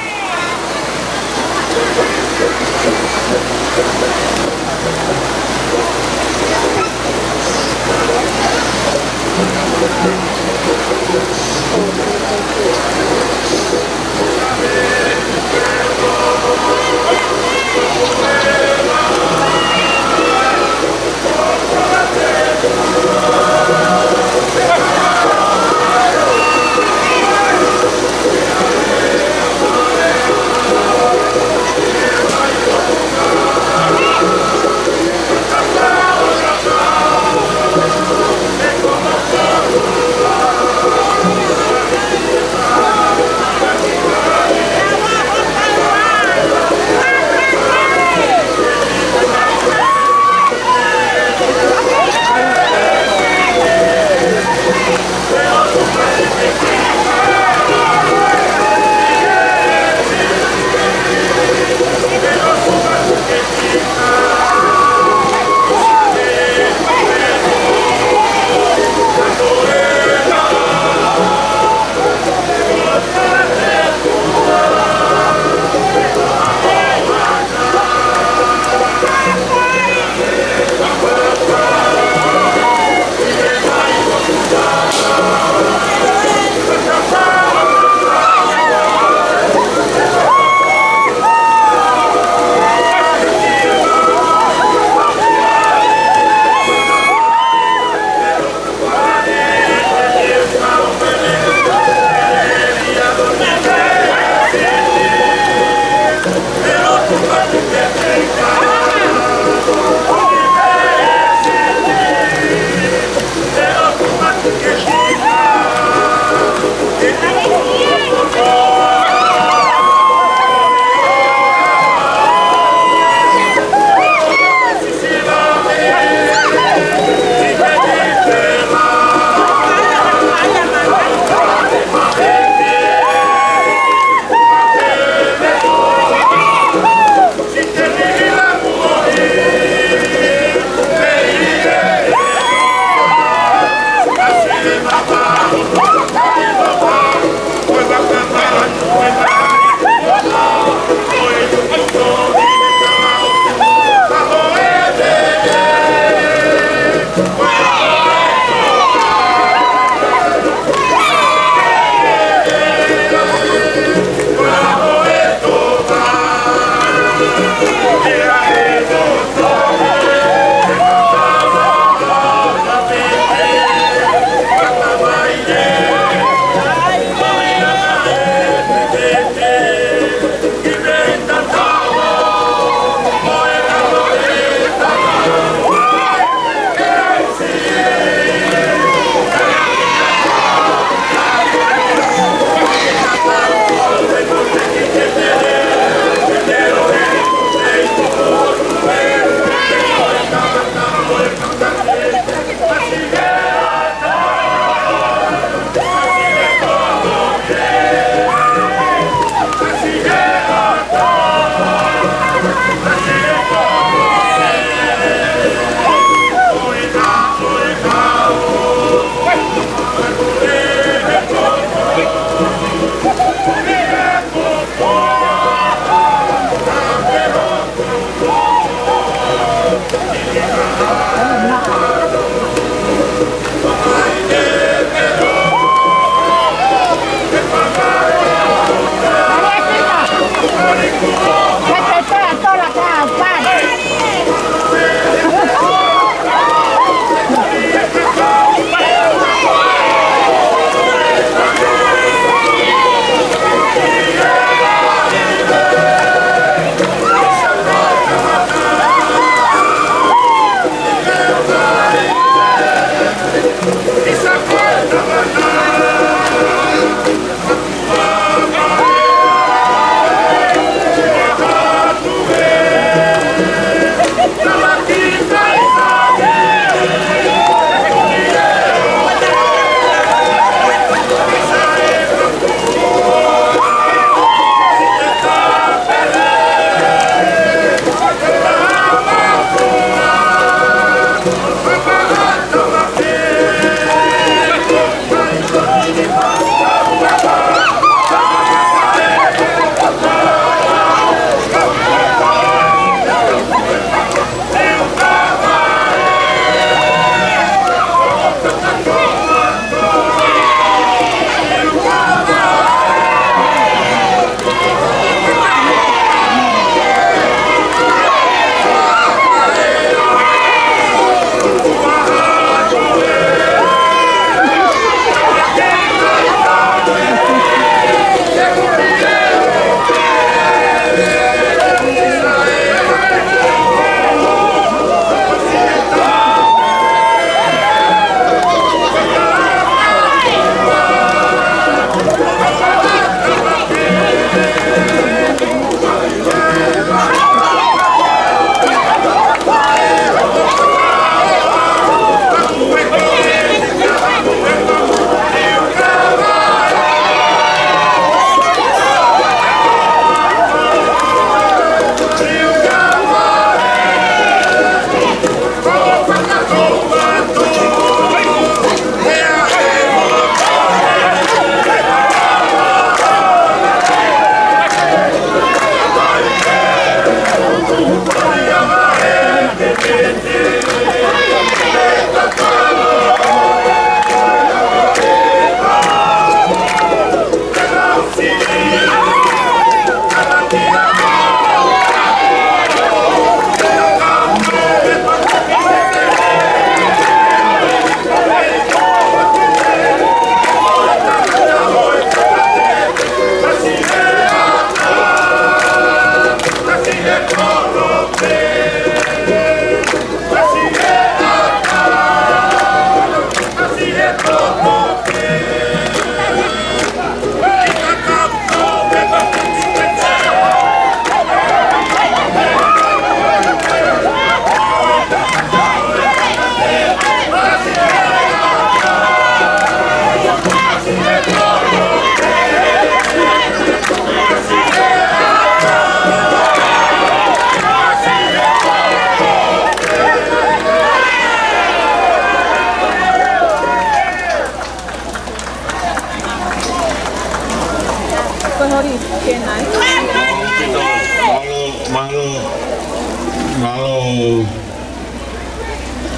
Ngalo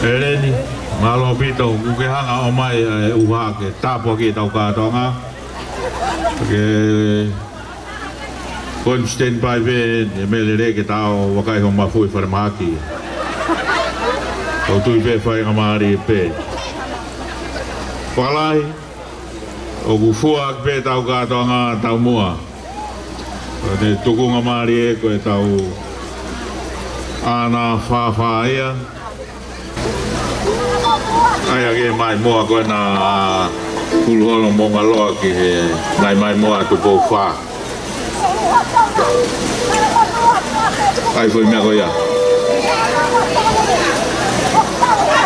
Eleni, ngalo pito, kuke hanga o mai uha ke tapo ki tau kātonga. Ke Konsten pai ve mele re ke tau wakai ho mafui farmaki. O tui pe whai ngamari pe. Whalai, o kufuak pe tau kātonga tau mua. Ne tuku ngamari e koe tau ana whawhaia. Aia ke mai mua koe na puluholo monga loa ki he mai mua tupo wha. Ai foi mea koe ia.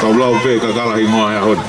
Tau lau pe kakalahi ngoa hea hon.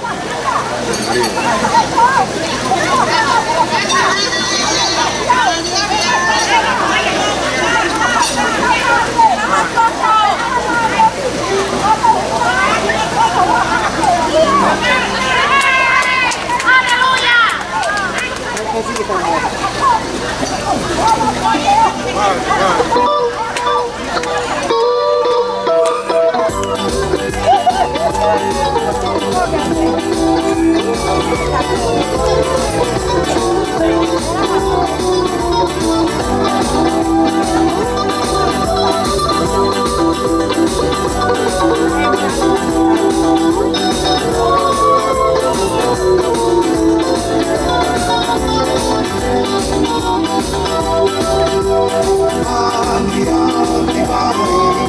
Andiamo,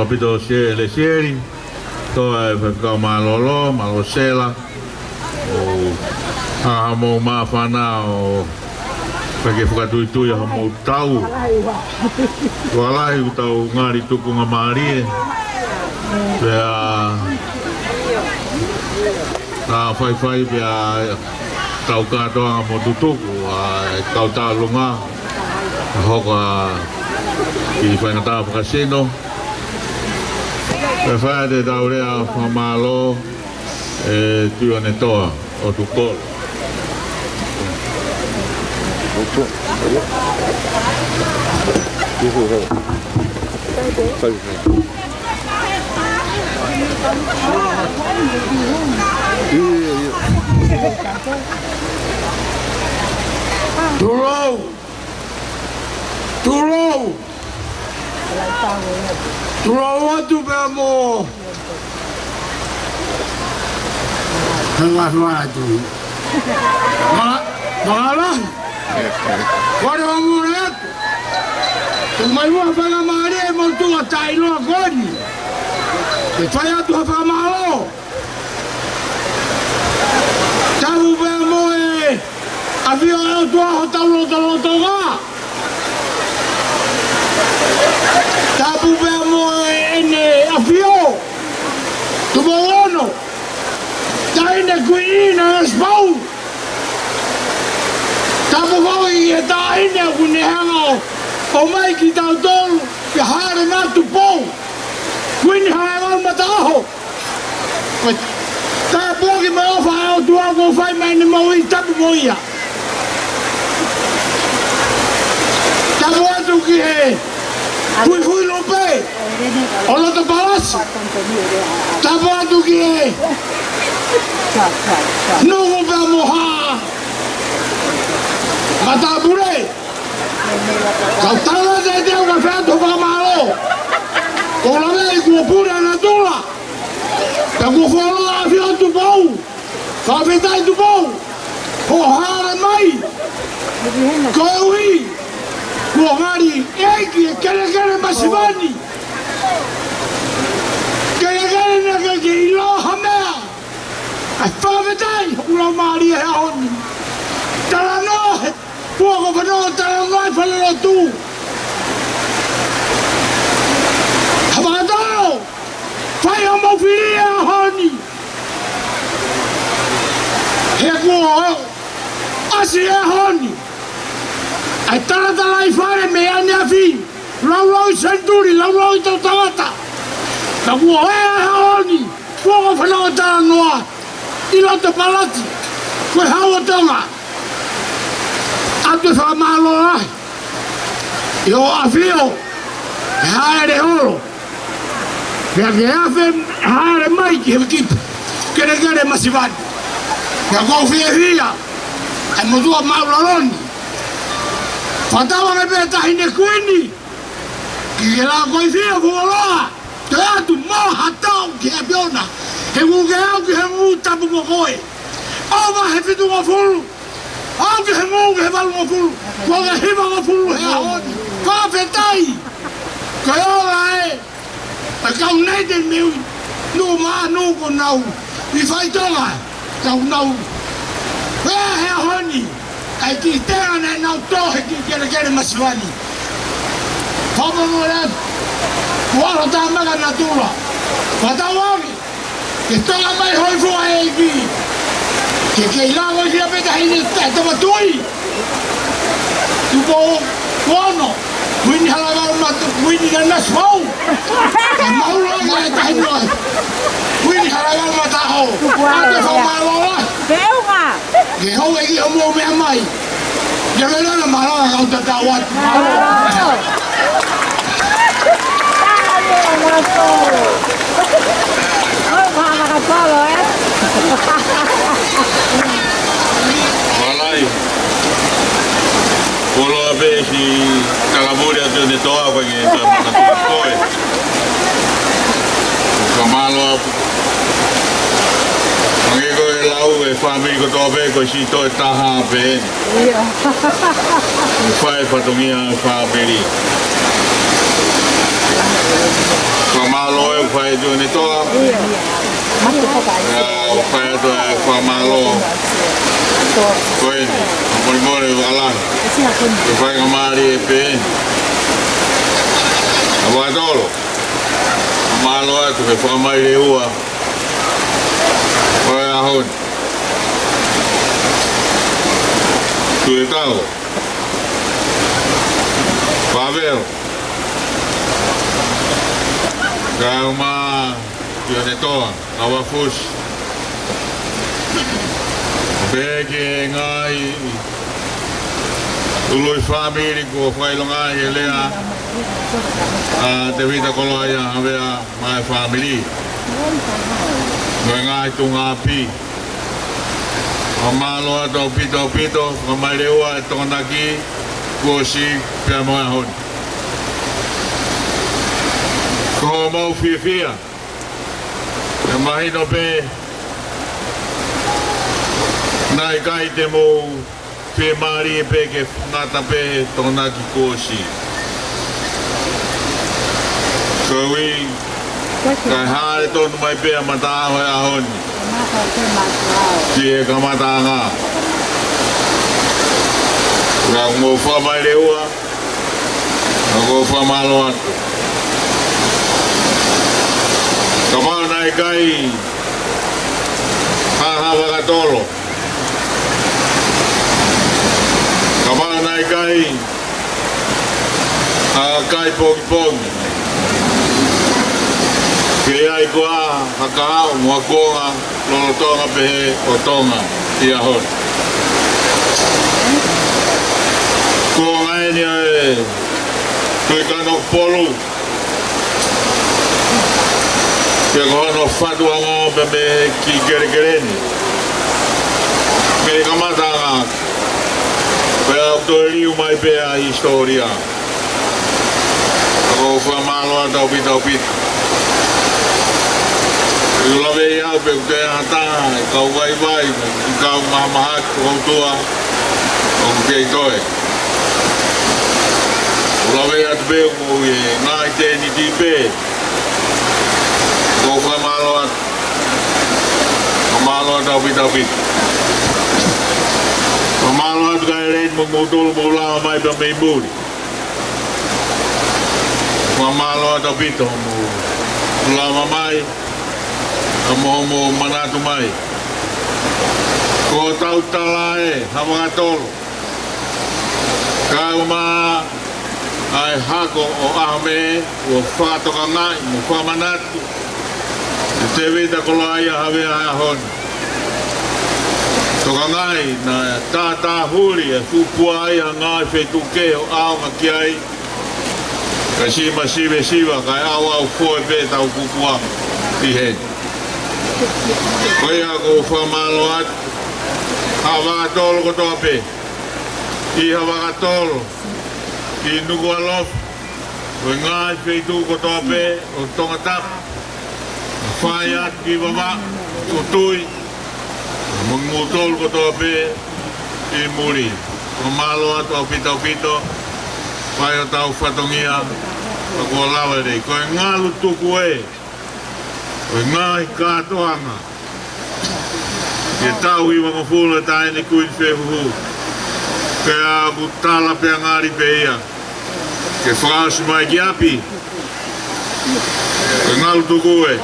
pito le sieri, to e ka malolo, malosela, o mo mafana o pake whakatui ha mo tau. Walai tau ngari tuku ngā marie. Pea tā whai pea tau katoa mo tutuku tau tā lunga hoka ki whaingatā whakasino. Pea whai te tau rea whamalo e tuane toa o tukolo. Turou atu pea mo Hanga atu Malang Wara mure atu Tumai mua whanga maare mo tua tai loa koni Te whai atu ha whamalo Tamu pea mo e Awhio eo tua ho tauloto ngā Tamu pea mo e ene awhio Tumo ono Taine kui ina e spau Tamu hoi e taine a kune hanga o mai ki tau tolu ki haere ngātu pou Kuini hae ngal mataho Tā pōki me ofa e o tuako o whai mai ni mau I tapu moia Tapu atu ki he Kui fui lope O lota palasi Tapu atu ki he Nuku pea moha Matapure Kau tala te teo ka whētu whamalo Ko lawe I kua pura na tula Ka kua wholoa a whio tu pou Ka whetai tu pou Ho hara mai Ko ui Kua ngari eiki e kere masivani Kere naka ki iloha mea Ai whawhetai Ula maari e honi Tala nohe Kua ko whanau tala ngai whanau tu Hamakatao Whai o mawhiri e honi He kua Asi e honi Ai tala I whare me ane a whi Lau I senturi, lau I tau tangata Ka kua e honi Kua ko whanau tala noa I lata palati Koe hawa tonga Atu whamalo ai I o awhio E haere horo Pea ke awhe haere mai ki hewa kipu Kere masivani Pea kou whia E motua maulaloni Whatawa me pēta hine kuini Ki ke la koi whia kualoa Te atu moha tau ki he piona He muke au ki he mu tapu ko koe Awa he fitu ko fulu Au ki he mu ke he walu ko fulu Ko ke hiva ko fulu he ahoni Ka whetai Ka ola e A kau nei te meu Nu maa nu ko nau I whai tonga Kau nau Hea he ahoni Ai ki tenga nei nau tohe ki kere masivani Papa mo rea Kuaro tā maka na tula Watawangi Ke tonga mai hoi fua e ki Ke ilago I kia peta hini tama tui Tupo kono Wini halawau matu Wini na naswau Mauro ka e tahi noa Wini halawau mataho Ate whamaloa Beunga! Ke hau e ki homo mea mai Ke melana maranga kau tatawat Walai. Polo abe si kakaburi atu de toa kwa nge tamana tukoe. Kamalo Angeko e lau e whamiri ko toa pe ko si to e taha pe. Whae patungia whamiri. Whamalo e whai tu ni toa. Whai tu e whamalo. Koe ni, mori wala. Te whai ngamari e pe. Awa tolo. Malo atu e whamai le ua. Koe ahon. Tu e tau. Pavero. Kau ma Tio ne toa, awa fus. Peke ngai Uloi family ko whai longa e lea Te vita koloa havea mai family Ngoe ngai tu ngā pi O malo ato pito Ko mai leua e tonaki Ko si pia moa hon Ko mau fia E mahi no pe Nai kai te mo Pe mari e pe ke ngata pe tonaki kosi Kowi Kai hae tonu mai pe a mata ahoe ahoni Ki e ka mata ngā Ka ngō wha mai reua Ka ngō wha malo atu Ka mau nai kai Ha wakatolo Ka mau nai kai Kai pongi Ke ai koa hakao mua konga Lolo tonga pehe o tonga Ia hon Konga eni e Koe kano polu Ke kono fatua ngā pe me ki geregereni Me kamata ngā Pe au toi riu mai pe a historia Ako wha malo a tau pita I lawe i au pe kute hata I kau vai I kau mahamahat Kau tua O kei toe I lawe atu pe Ko e ngā i tēni ti pe Ko wha malo a Malo a tau pita Ko malo atu kai reit mo tolu mo lawa mai pa mei muri Ko malo a tau pita Mo lawa mai Mo manatu mai Ko tau tala e Hawangatolo Kau ma Ai hako o ahme O whātoka ngai Mo whamanatu Te vita kolo aia hawe aia hon Toka ngai na tātā huri E fupua aia ngai whetuke O aonga ki ai Ka sima siwa Kai au foe pe tau fupua I hen Koe ako whamalo atu Hawakatolo ko toa pe I hawakatolo I nuku alof Koe ngai wheitu ko toa pe O tonga tap Whai atu ki wawa O tui Mungutolo ko toa pe I muri Ko malo atu au pito Whai o tau whatongia Ko lawa rei Koe ngalu tuku e Koe ngai kātoanga Ke tau i wangafuna tae ni kuin whehuhu Ke a kutala pia ngari pe ia Ke whakasu mai ki api Ke ngalu tuku e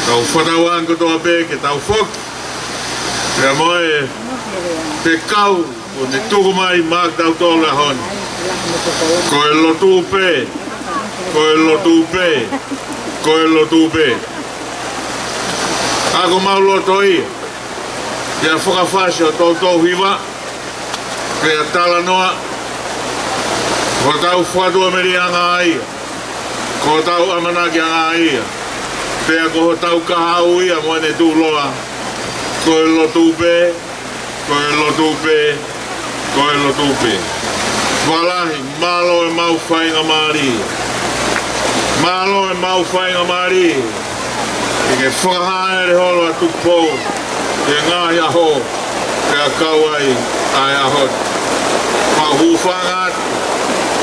Tau whatauan kotoa pe ke tau whok Ke moe Te kau O ne tuku mai mak tau tole hon Koe lotu pe Koe lotu pe Ako mau loto ia Ia whakawhasi o tau hiwa Kea tala noa Ko tau whatua meri anga ia Ko tau amanaki anga ia Pea ko tau kahau ia Moene tū loa Koe lotu pe Walahi malo e mau whainga mari Malo e mau whainga mari I ke whakahaere holo a tukpou E ngāhi aho Ke a kauai ai ahot Pau huwhangat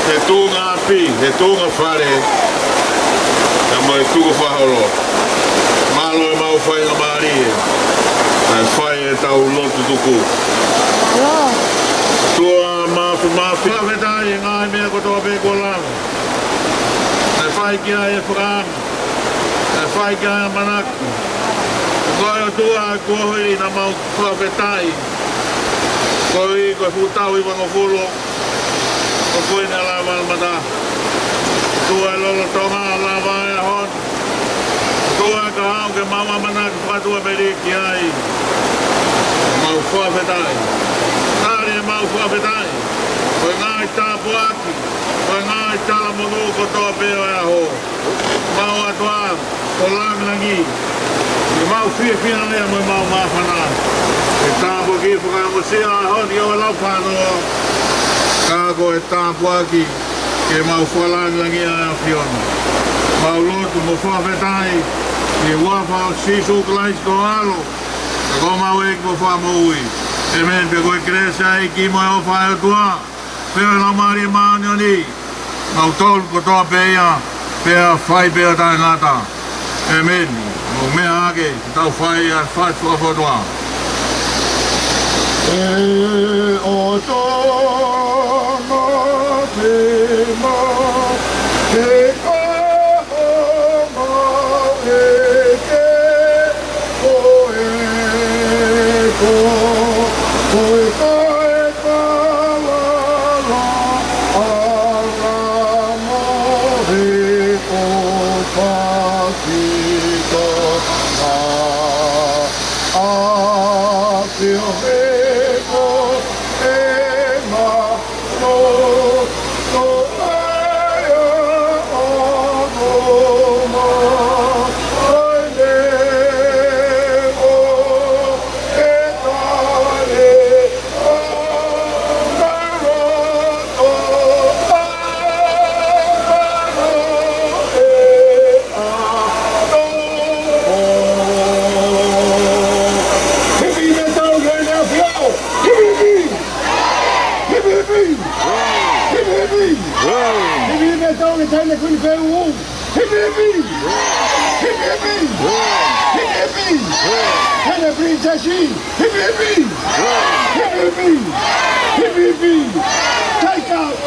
He tūnga api, he tūnga whare mai tuku whahoro. Malo e mau whai na maari e. Ai whai e tau lotu tuku. Tua mafu whawhetai e ngai mea kotoa pēko lang. Ai whai ki ai e whakam. Ai whai ki ai a manaku. Koe o tua a kuahoi na mau whawhetai. Koe i koe whutau i wango wholo. Ko koe na la walmata. Tua e lolo tonga la vai a hon. Tua ka hao ke mama manaku whakatua peri ki ai. Mau whawhetai. Tari e mau whawhetai. Koe ngai tāpu aki. Koe ngai tala monu kotoa peo e aho. Mau atua, ko langlangi. E mau whiawhina lea mo mau mawhana. E tāpu ki whakamusia a honi o lau whanoa. Kako e tāpu aki. Ke mau whalanglangi a whiona. Mau lotu mo whawhetai. E wafa o sisu klais ko alo. Ko mau e ko whamoui. E men pe koe kresa i ki mo e o whae o tua. Peo la mari maani o ni. Mau tolu ko toa pea. Pea whai pea tai ngata. E men. Mo mea ake. Tau whai a whai whafotoa. E o tōna te mā. Te kahama e te koe ko. Koe kae kalala ara mohe o pakita na. A pio heko e ma no no aia a no ma ai le o e tale a maro o a maro e a no Hippie me tau ke na fiao. Hippie. Hippie. Hippie. Hippie me tau ke tane kun fe u. Hippie. Hippie. Hippie. Tane princesi. Hippie. Hippie. Hippie. Take out.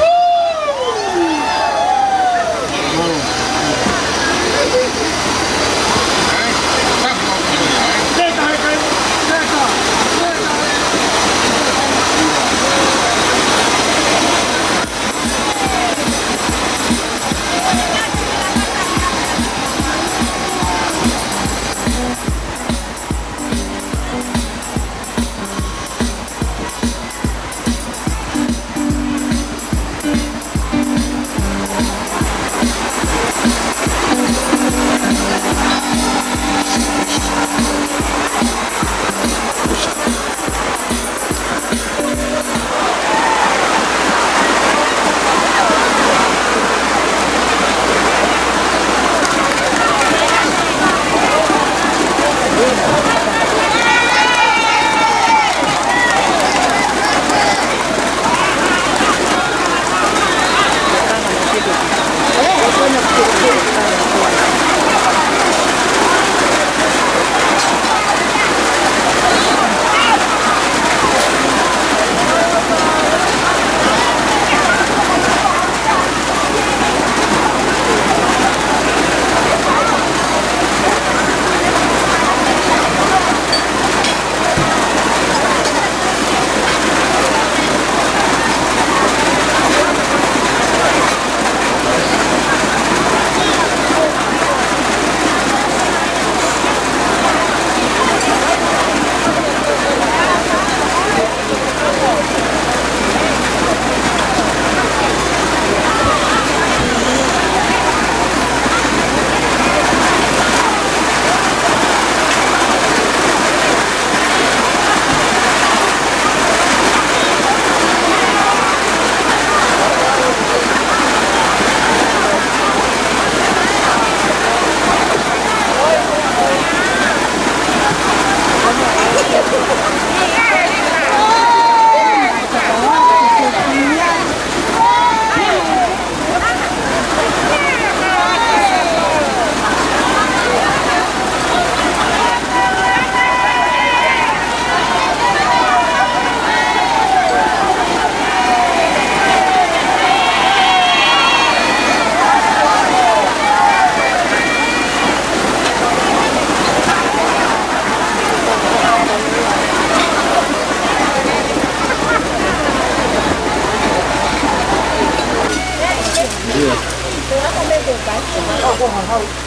hau.